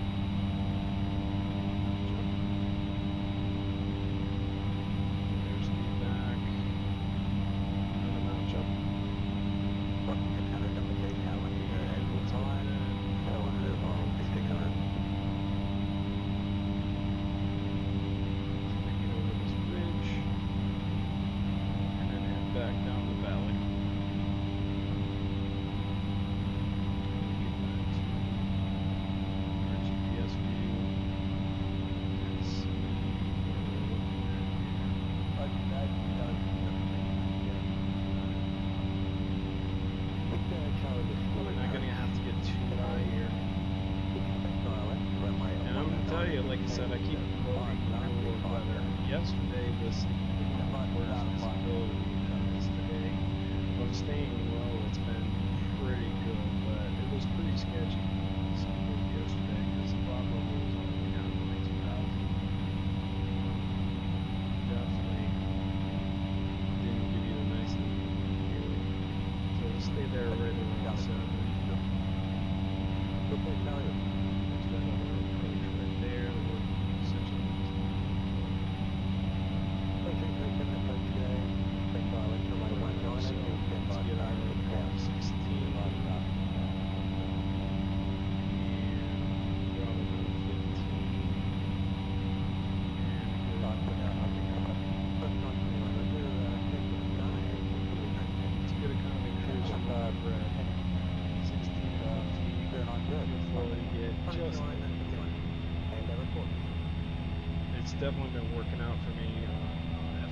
It's definitely been working out for me on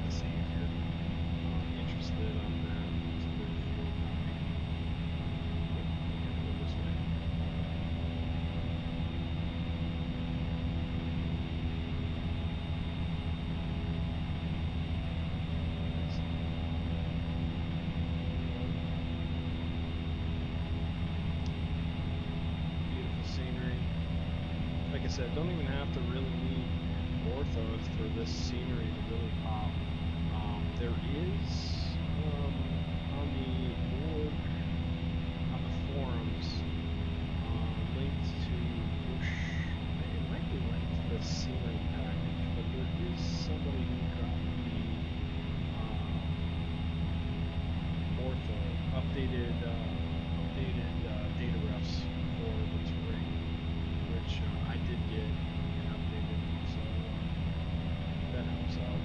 FSC if you're interested on that. It's a good fuel economy. Oh, we gotta go this way. Beautiful scenery. Like I said, don't even have to really need orthos for this scenery to really pop. There is on the org, on the forums, linked to Bush. It might be linked to the scenery package, but there is somebody who got the ortho updated data refs for the terrain, which I did get and updated, so that helps out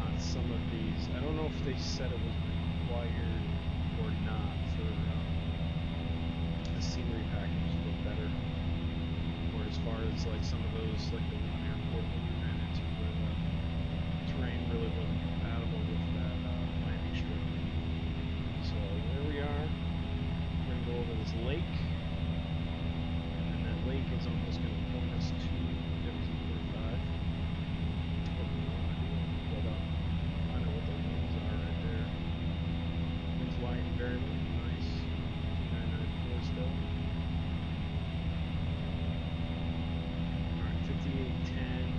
on some of these. I don't know if they said it was required or not for the scenery package to look better, or as far as like some of those, like the one airport that we ran into where the terrain really wasn't compatible with that landing strip. So there we are. We're going to go over this lake, and then that lake is almost going to point us to WZ-45. What we want to do, but find out what the winds are right there. Winds light and variable, nice. 2994 still. Alright, 5810.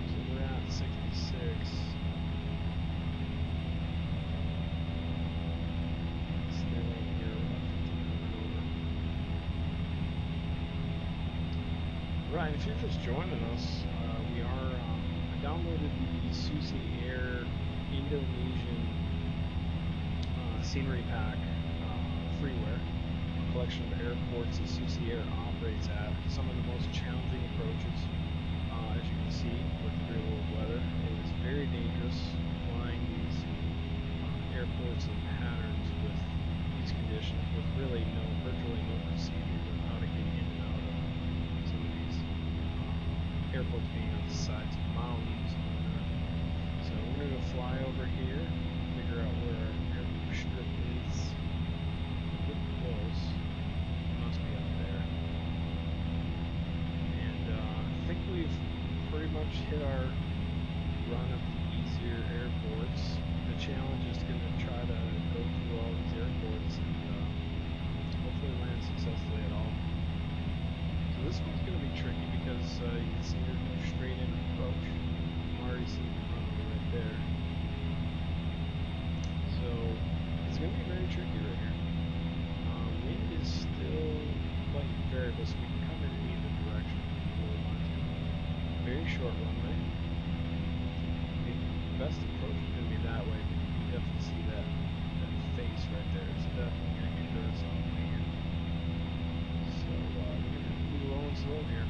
So we're at 66. Stay right here, about 1500 over. Right, if you're just joining us, we are, I downloaded the Susi Air Indonesian scenery pack freeware, a collection of airports that Susi Air operates at. Some of the most challenging approaches, as you can see with the real world weather. It is very dangerous flying these airports and patterns with these conditions, with really virtually no procedures on how to get in and out of some of these airports being on the sides of mountains and whatnot. So we're going to fly over here, figure out where our airport strip is. Get close. It must be up there. And I think we've pretty much hit our run of the easier airports. The challenge is going to try to go through all these airports and hopefully land successfully at all. So this one's going to be tricky because you can see there's no straight in approach. I'm already seeing the runway right there. So it's going to be very tricky right here. Wind is still quite variable, so we can come in either direction if we really want to. Very short runway. The best approach is going to be that way, but you can definitely see that face right there. It's definitely going to hinder us on the way in. So we're going to be low and slow here.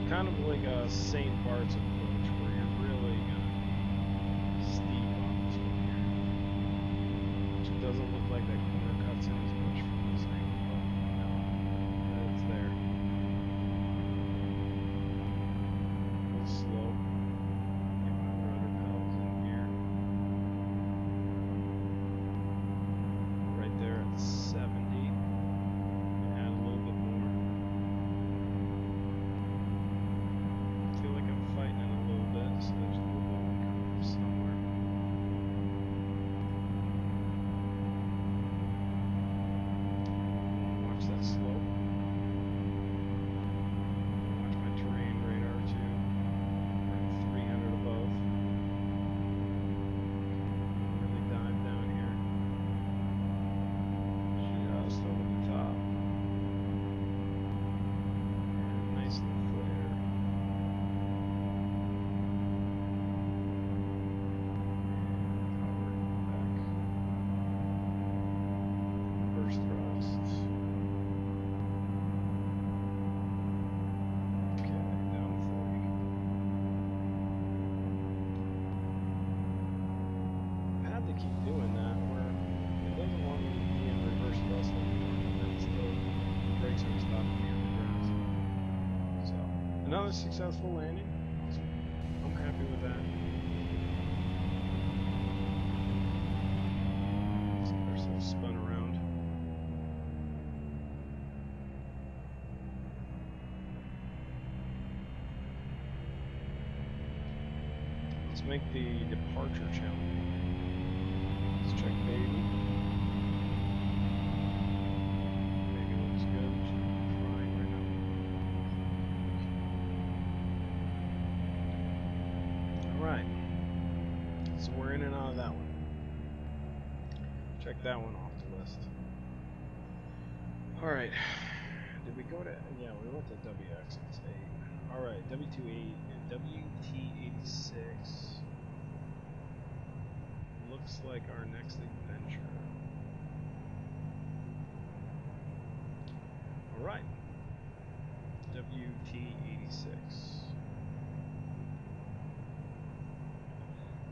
kind of like a St. Bart's approach, where you're really gonna be steep on this one here, which doesn't look like that corner cuts in as much from this angle, but it's there. A little slow. Get my rudder pedals in here. Right there at 70. Add a little bit more. I feel like I'm fighting it a little bit, so there's a little bit of a curve somewhere. Watch that slope. Watch my terrain radar too. We're at 300 above. Really dive down here. Just over the top. And nice little flare. Power back. Reverse thrust. Okay, down to 40. I had to keep doing that where it doesn't want me to be in reverse thrust anymore, and then still the brakes are stopping me on the grass. So, another successful landing. So, I'm happy with that. So ourselves spun around. Let's make the departure challenge. Let's check baby. Baby looks good. She's flying right now. Alright. So we're in and out of that one. Check that one off the list. Alright. Did we go to... Yeah, we went to WX. It's 8. Alright, WT86 looks like our next adventure. Alright. WT86.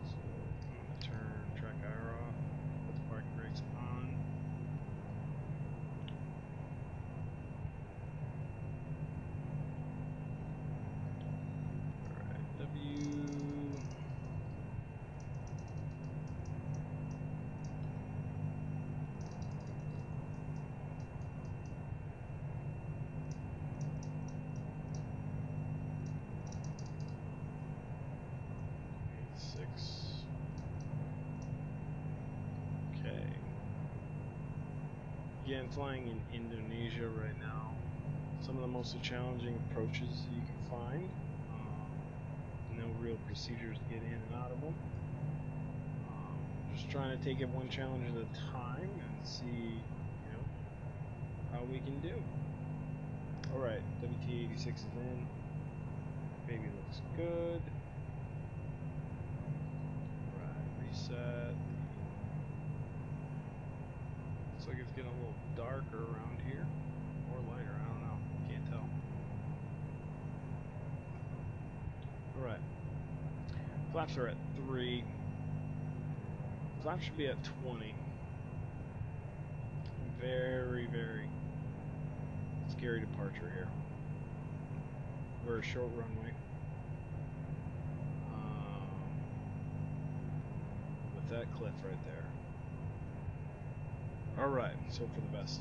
So I'm going to turn track IR off, put the parking brakes on. Alright, Okay. Again, flying in Indonesia right now. Some of the most challenging approaches you can find. No real procedures to get in and out of them. Just trying to take it one challenge at a time and see, how we can do. Alright, WT86 is in. Baby looks good. Alright, reset. Looks like it's getting a little darker around here. Or lighter, I don't know. Can't tell. Alright. Flaps are at 3. Flaps should be at 20. Very, very scary departure here. Very short runway. With that cliff right there. Alright, so for the best.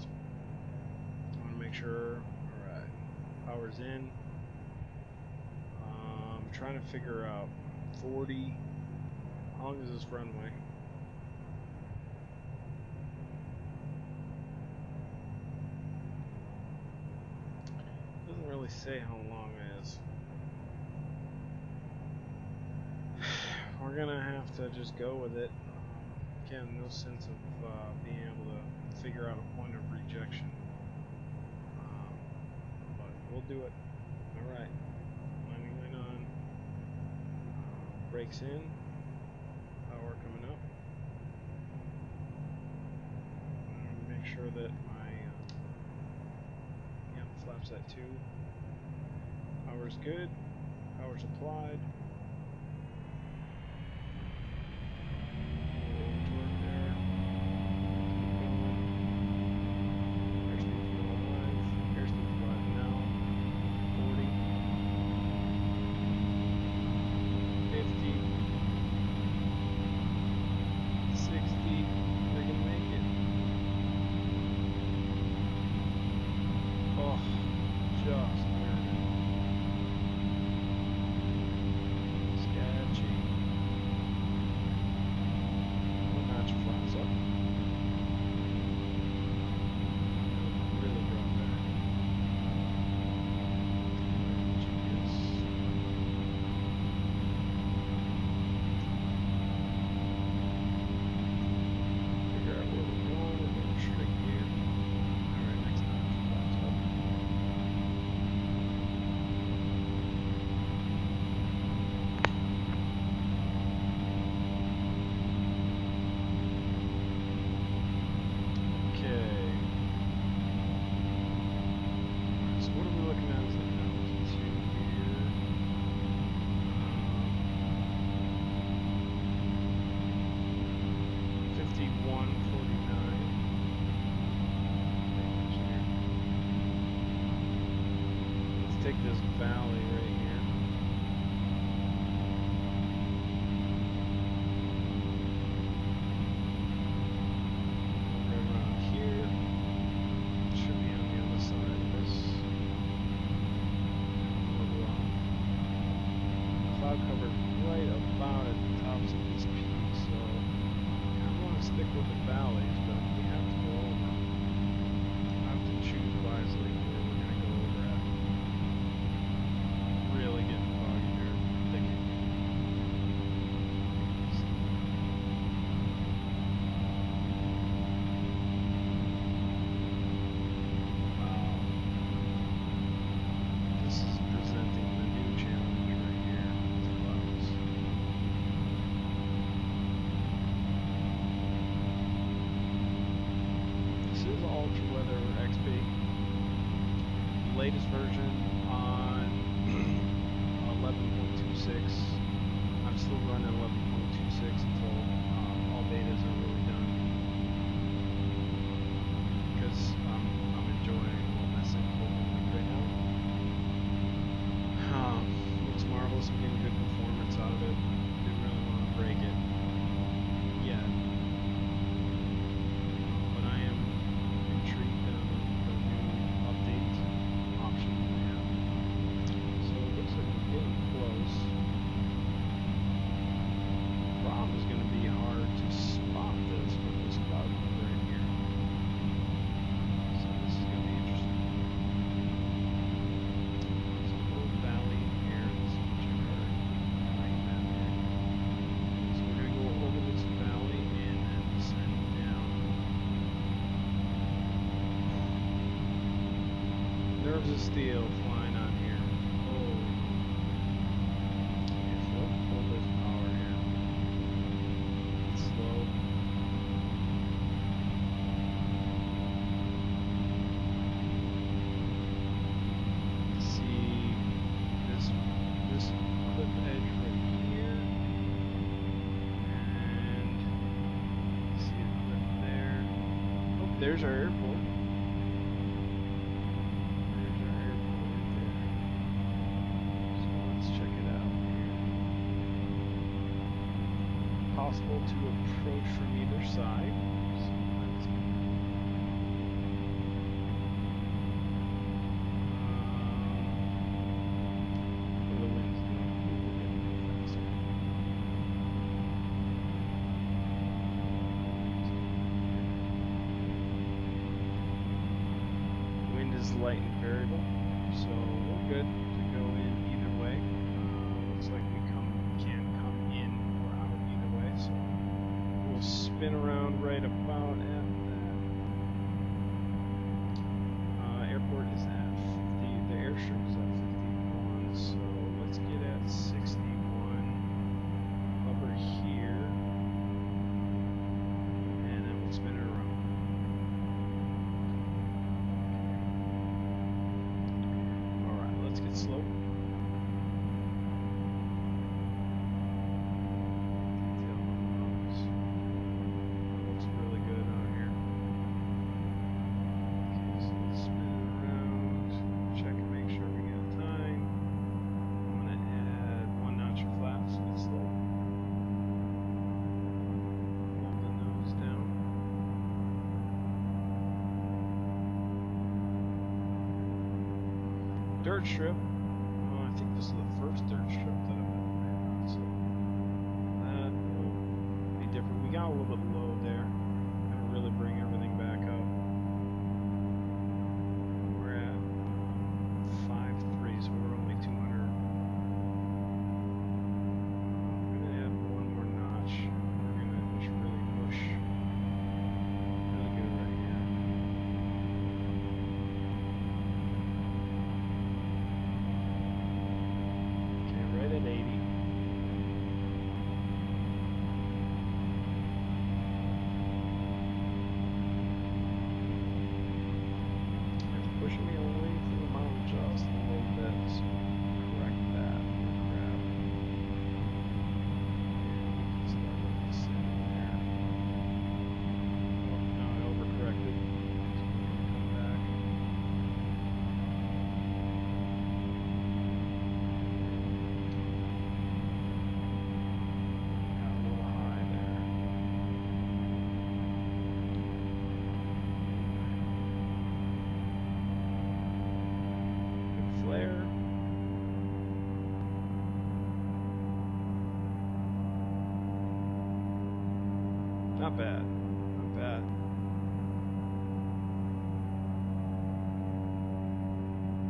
I want to make sure. Alright. Power's in. Trying to figure out 40. How long is this runway? Doesn't really say how long it is. We're gonna have to just go with it. Again, no sense of being able to figure out a point of rejection. But we'll do it. Alright. Landing line on. Brakes in. Power coming up. Make sure that my flaps at 2. Power's good. Power's applied. Torque there. Keep going. Airspeed's live. Airspeed's live now. 40. 50. 60. We're gonna make it. Oh, just barely. Sketchy. One notch flaps up. Really brought back. GPS. Figure out where we're going. We're going straight here. Alright, next notch flaps up. Okay. So what are we looking at as an altitude here? 5149. Let's take this valley right here. Right around here. Should be on the other side of this. Level off. Cloud cover right about at the tops of this peak, so I want to stick with the valleys, but if we have to go over, I have to choose wisely where we're going to go over at. Really getting foggy there, thick in here. Wow. This is presenting the new challenge right here with the clouds. This is Ultra Weather XP. Latest version on 11.26. I'm still running 11.26 until all betas are really done. Because I'm enjoying what my sync looking like right now. Looks marvelous. I'm getting good performance out of it. Didn't really want to break it yet. But I am intrigued on the new update options they have. So it looks like we're getting close. The problem is going to be hard to spot this with this cloud cover in here. So this is going to be interesting. There's a little valley in here. This is check our terrain map here. So we're going to go over this valley and then descend down. Nerves of steel flying on here. Oh. Okay, so let's pull this power here. It's slow. See this cliff edge right here. And see a cliff there. Oh, there's our airport. There's our airport right there. So let's check it out here. Possible to approach from either side. So let's what are the winds doing? Ooh, we're getting a little faster. Wind is light and variable, so we're good to go in either way. Looks like we can come in or out either way, so we'll spin around right about at that. Airport is at 50, the airstrip is at 51, so let's get at 61 over here, and then we'll spin it around. Alright, let's get slow. dirt strip. I think this is the first dirt strip that I've ever been on, so that will be different. We got a little bit low there. Gotta really bring everything back up. We're at 5.3, so we're only 200. We're gonna add one more notch. We're gonna just really push. Really good right here. Okay, right at 80. Pushing me away from the mountain just a little bit, so correct that. Grab. Just let it descend there. Oh, no, I overcorrected. So we're gonna come back. Got a little high there. Flare. Not bad. Not bad.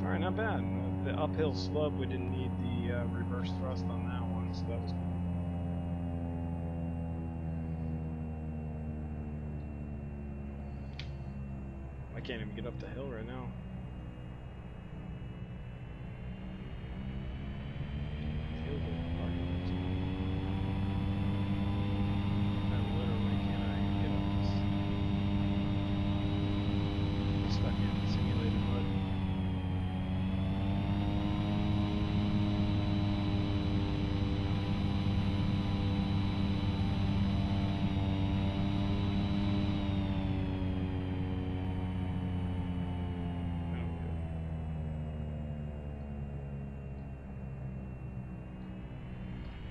Alright, not bad. The uphill slope, we didn't need the reverse thrust on that one, so that was cool. I can't even get up the hill right now. Stuck in simulated mud.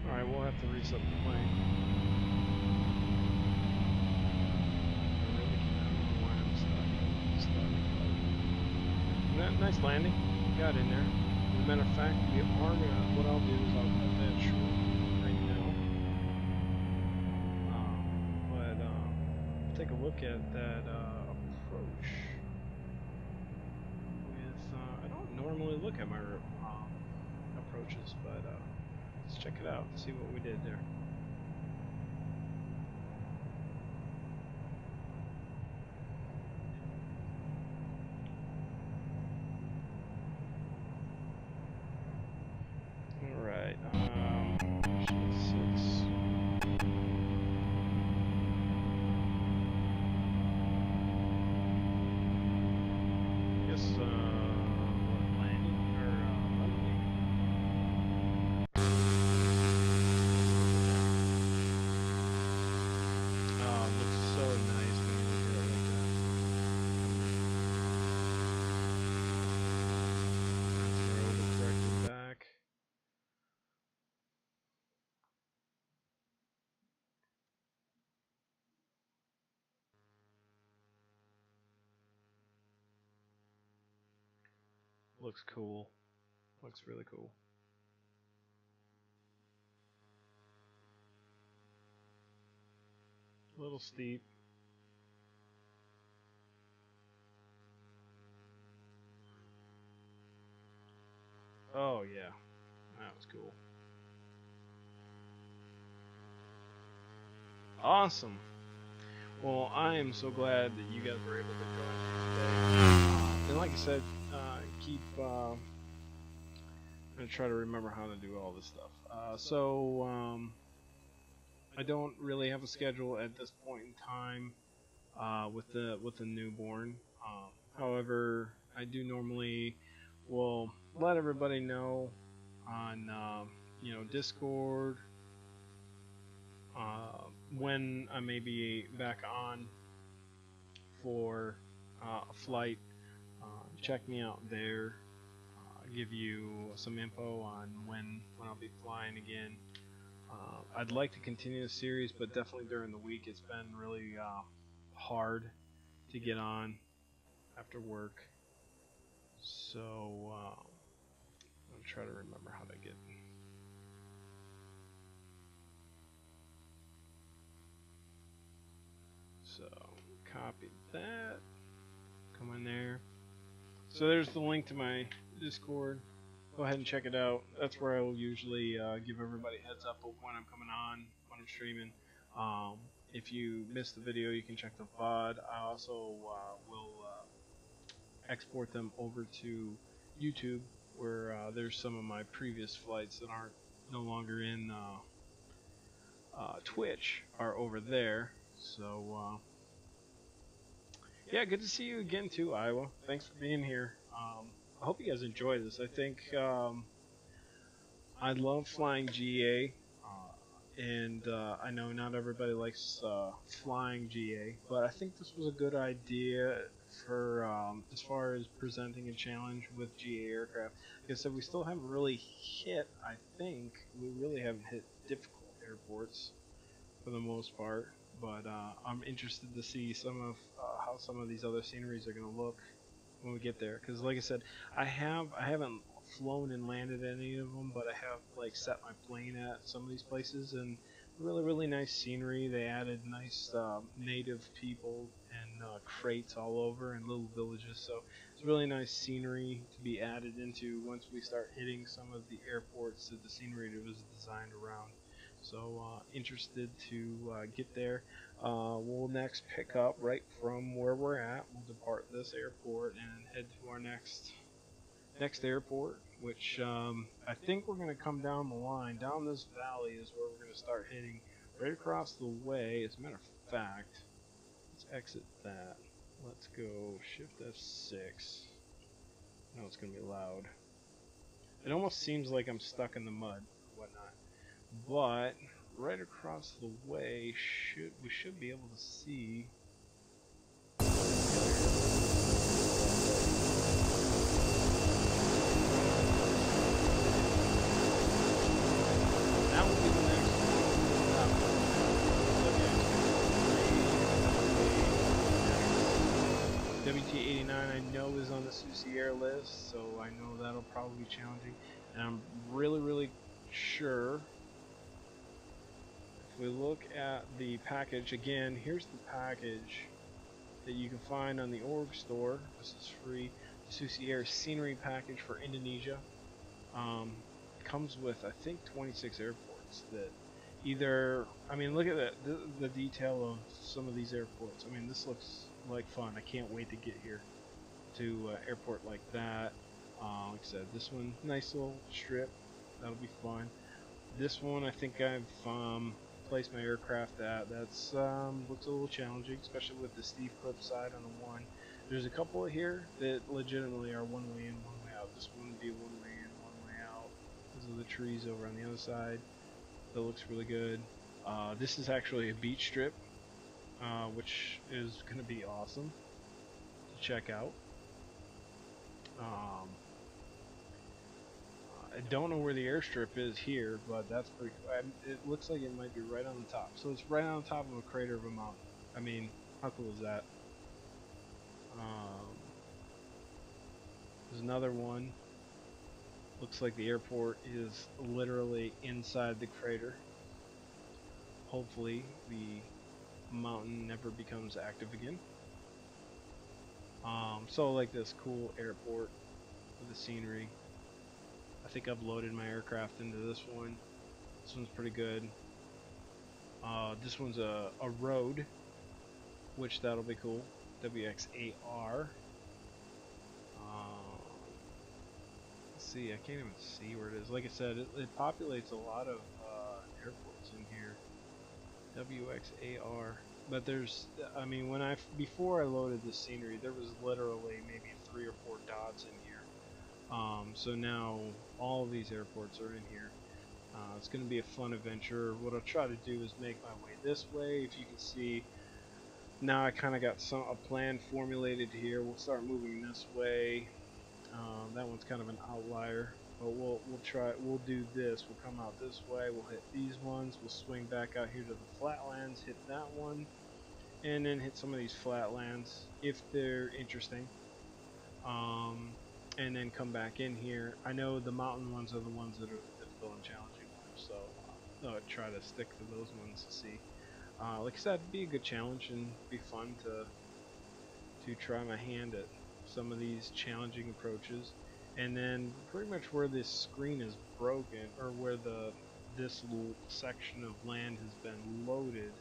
Alright, we'll have to reset the plane. Nice landing. Got in there. As a matter of fact, we are gonna. What I'll do is I'll cut that short right now. Take a look at that approach. With I don't normally look at my approaches, but let's check it out. See what we did there. Alright, six. I guess, what, landing? Or, landing? Oh, it looks so nice when you look at it like that. That's where overcorrected back. Looks cool. Looks really cool. A little steep. Oh yeah, that was cool. Awesome. Well, I am so glad that you guys were able to join me today. And like I said, keep. I'm gonna try to remember how to do all this stuff. I don't really have a schedule at this point in time with the newborn. However, I do normally will let everybody know on Discord when I may be back on for a flight. Check me out there. Give you some info on when I'll be flying again. I'd like to continue the series, but definitely during the week it's been really hard to get on after work. So try to remember how to get. So copy that. Come in there. So there's the link to my Discord. Go ahead and check it out. That's where I will usually give everybody a heads up of when I'm coming on, when I'm streaming. If you missed the video, you can check the VOD. I also will export them over to YouTube, where there's some of my previous flights that aren't no longer in Twitch are over there. So yeah, good to see you again too, Iowa. Thanks for being here. I hope you guys enjoy this. I think I love flying GA, and I know not everybody likes flying GA, but I think this was a good idea for as far as presenting a challenge with GA aircraft. Like I said, we still haven't really hit, I think, we really haven't hit difficult airports for the most part, but I'm interested to see some of how some of these other sceneries are going to look when we get there, because like I said, I haven't flown and landed any of them, but I have like set my plane at some of these places, and really nice scenery. They added nice native people and crates all over and little villages, so it's really nice scenery to be added into once we start hitting some of the airports that the scenery was designed around. So interested to get there. We'll next pick up right from where we're at. We'll depart this airport and head to our next airport, which I think we're going to come down the line. Down this valley is where we're going to start hitting right across the way. As a matter of fact, let's exit that. Let's go shift F6. I know it's going to be loud. It almost seems like I'm stuck in the mud or whatnot. But right across the way, we should be able to see. That will be the next one. WT-89 I know is on the Susi Air list, so I know that'll probably be challenging. And I'm really sure. We look at the package again. Here's the package that you can find on the org store. This is free. The Susi Air scenery package for Indonesia. Comes with, I think, 26 airports that either, I mean, look at that, the detail of some of these airports. I mean, this looks like fun. I can't wait to get here to airport like that. Like I said, this one, nice little strip. That'll be fun. This one, I think I've place my aircraft at. That's looks a little challenging, especially with the steep cliff side on the one. There's a couple here that legitimately are one way in, one way out. This one would be one way in, one way out. Those are the trees over on the other side. That looks really good. This is actually a beach strip, which is going to be awesome to check out. I don't know where the airstrip is here, but that's pretty cool. It looks like it might be right on the top. So it's right on top of a crater of a mountain. I mean, how cool is that? There's another one. Looks like the airport is literally inside the crater. Hopefully the mountain never becomes active again. So like this cool airport with the scenery. I think I've loaded my aircraft into this one. This one's pretty good. This one's a road, which that'll be cool. WXAR. Let's see, I can't even see where it is. Like I said, it populates a lot of airports in here. WXAR. But there's, I mean, before I loaded the scenery, there was literally maybe 3 or 4 dots in here. So now all of these airports are in here. It's going to be a fun adventure. What I'll try to do is make my way this way. If you can see, now I kind of got a plan formulated here. We'll start moving this way. That one's kind of an outlier, but we'll do this. We'll come out this way. We'll hit these ones. We'll swing back out here to the flatlands, hit that one, and then hit some of these flatlands if they're interesting. and then come back in here. I know the mountain ones are the ones that are the difficult and challenging ones, so I'll try to stick to those ones to see. Like I said, it'd be a good challenge and be fun to try my hand at some of these challenging approaches. And then pretty much where this screen is broken, or where this little section of land has been loaded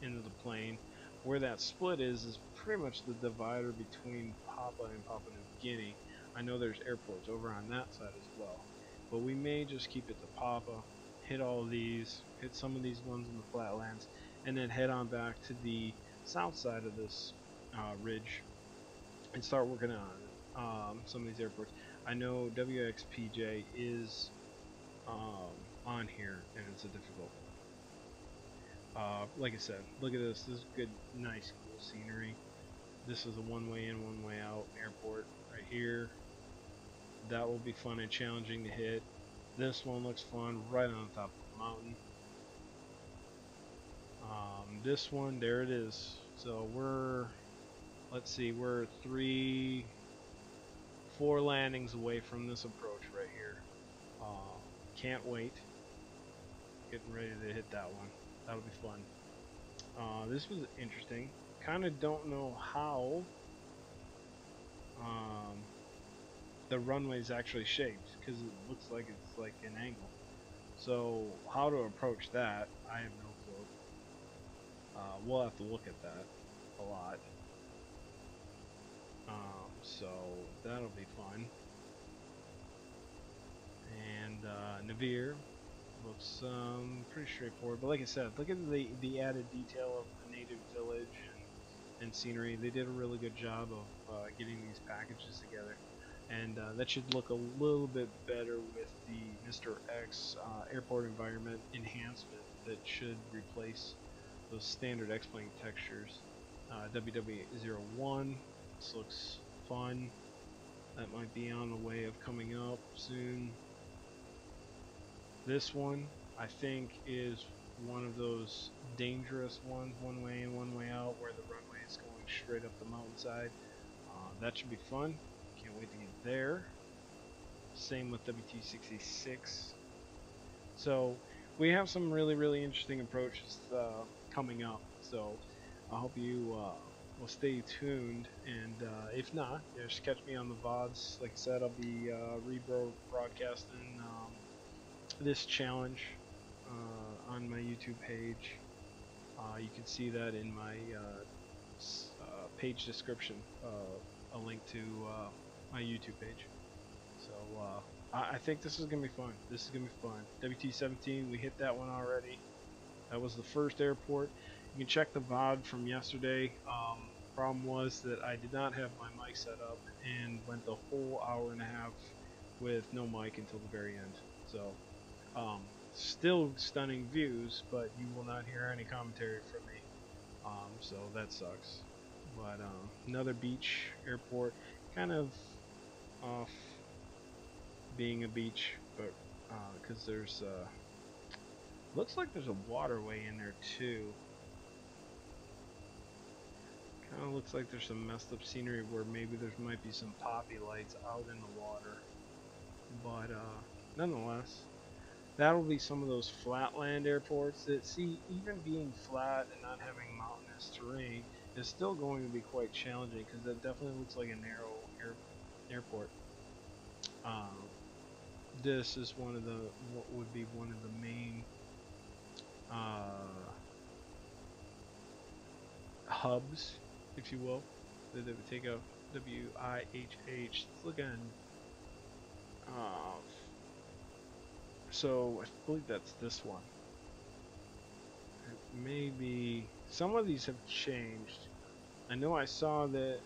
into the plane, where that split is pretty much the divider between Papua and Papua New Guinea. I know there's airports over on that side as well, but we may just keep it to Papua, hit all of these, hit some of these ones in the flatlands, and then head on back to the south side of this ridge and start working on some of these airports. I know WXPJ is on here, and it's a difficult one. Like I said, look at this. This is good, nice, cool scenery. This is a one-way in, one-way out airport right here. That will be fun and challenging to hit. This one looks fun, right on top of a mountain. This one, there it is. So let's see, we're 4 landings away from this approach right here. Can't wait. Getting ready to hit that one. That'll be fun. This was interesting. Kind of don't know how the runway is actually shaped, because it looks like it's like an angle. So how to approach that, I have no clue. We'll have to look at that a lot. So that'll be fun. And Navir looks pretty straightforward, but like I said, look at the added detail of the native village and scenery. They did a really good job of getting these packages together, and that should look a little bit better with the Mr. X airport environment enhancement that should replace those standard X-Plane textures. WW01, this looks fun. That might be on the way of coming up soon. This one, I think, is one of those dangerous ones, one way in, one way out, where the runway is going straight up the mountainside. That should be fun. Can't wait to get there. Same with WT66. So we have some really, really interesting approaches coming up. So I hope you will stay tuned, and if not, just catch me on the VODs. Like I said, I'll be rebroadcasting this challenge on my YouTube page. You can see that in my page description, a link to my YouTube page. So I think this is going to be fun. This is going to be fun. WT17, we hit that one already. That was the first airport. You can check the VOD from yesterday. Problem was that I did not have my mic set up and went the whole hour and a half with no mic until the very end. So still stunning views, but you will not hear any commentary from me. So that sucks. But another beach airport, kind of off being a beach, but because there's looks like there's a waterway in there too. Kind of looks like there's some messed up scenery where maybe there might be some poppy lights out in the water. But nonetheless, that'll be some of those flatland airports that, see, even being flat and not having mountainous terrain is still going to be quite challenging, because it definitely looks like a narrow airport. This is what would be one of the main hubs, if you will, that would take out WIHH. Let's look at so I believe that's this one. Maybe some of these have changed. I know I saw that.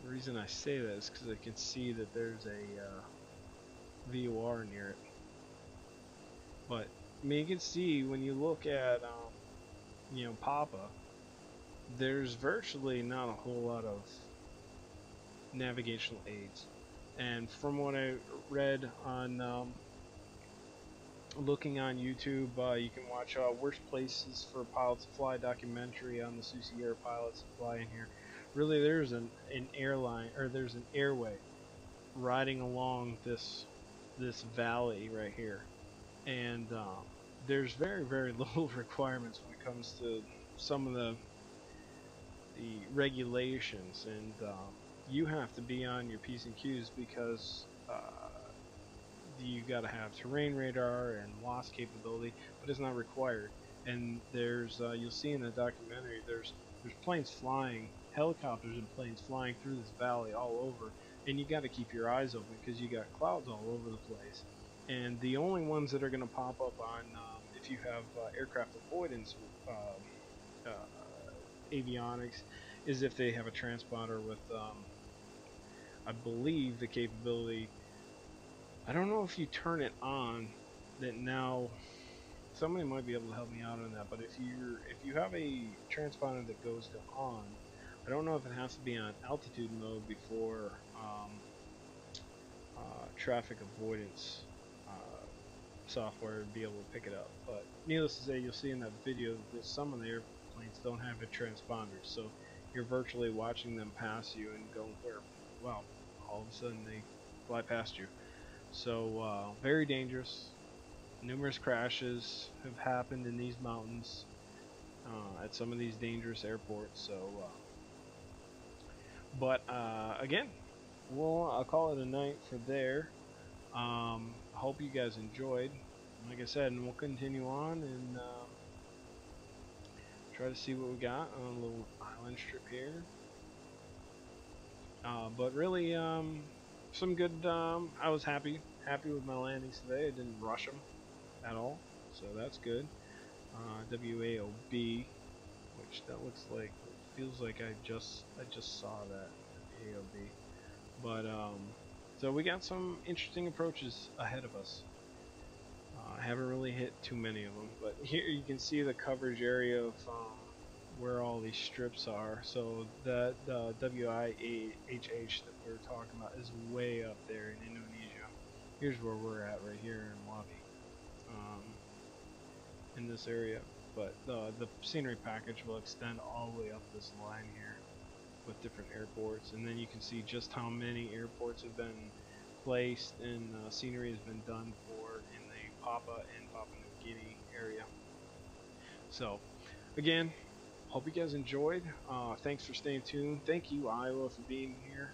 The reason I say that is because I can see that there's a VOR near it. But I mean, you can see when you look at Papa, there's virtually not a whole lot of navigational aids. And from what I read on looking on YouTube, you can watch Worst Places for Pilots to Fly documentary on the Susi Air pilots that fly in here. really there's an airline, or there's an airway riding along this valley right here, and there's very little requirements when it comes to some of the regulations, and you have to be on your P's and Q's because you got to have terrain radar and loss capability, but it's not required. And there's you'll see in the documentary there's planes flying, helicopters and planes flying through this valley all over, and you got to keep your eyes open because you got clouds all over the place. And the only ones that are going to pop up on if you have aircraft avoidance avionics is if they have a transponder with I believe the capability. I don't know if you turn it on that now. Somebody might be able to help me out on that. But if you have a transponder that goes to on, I don't know if it has to be on altitude mode before traffic avoidance software to be able to pick it up. But needless to say, you'll see in that video that some of the airplanes don't have a transponder, so you're virtually watching them pass you and going where, well, all of a sudden they fly past you. So very dangerous. Numerous crashes have happened in these mountains at some of these dangerous airports. So, but again, I'll call it a night for there. I hope you guys enjoyed. Like I said, and we'll continue on and try to see what we got on a little island strip here. But really, some good. I was happy with my landings today. I didn't rush them at all, so that's good. WAOB, which that looks like, feels like I just saw that WAOB. But so we got some interesting approaches ahead of us. I haven't really hit too many of them, but here you can see the coverage area of where all these strips are. So the WIHH that we were talking about is way up there in Indonesia. Here's where we're at right here in Wabi, in this area. But the scenery package will extend all the way up this line here with different airports, and then you can see just how many airports have been placed and scenery has been done for in the Papua and Papua New Guinea area. So again, hope you guys enjoyed. Thanks for staying tuned. Thank you, Iowa, for being here.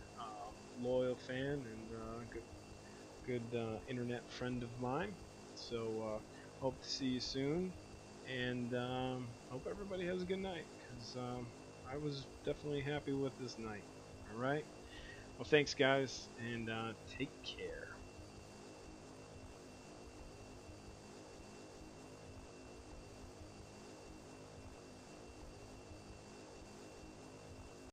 Loyal fan and good internet friend of mine. So hope to see you soon, and hope everybody has a good night, because I was definitely happy with this night. Alright? Well, thanks guys, and take care.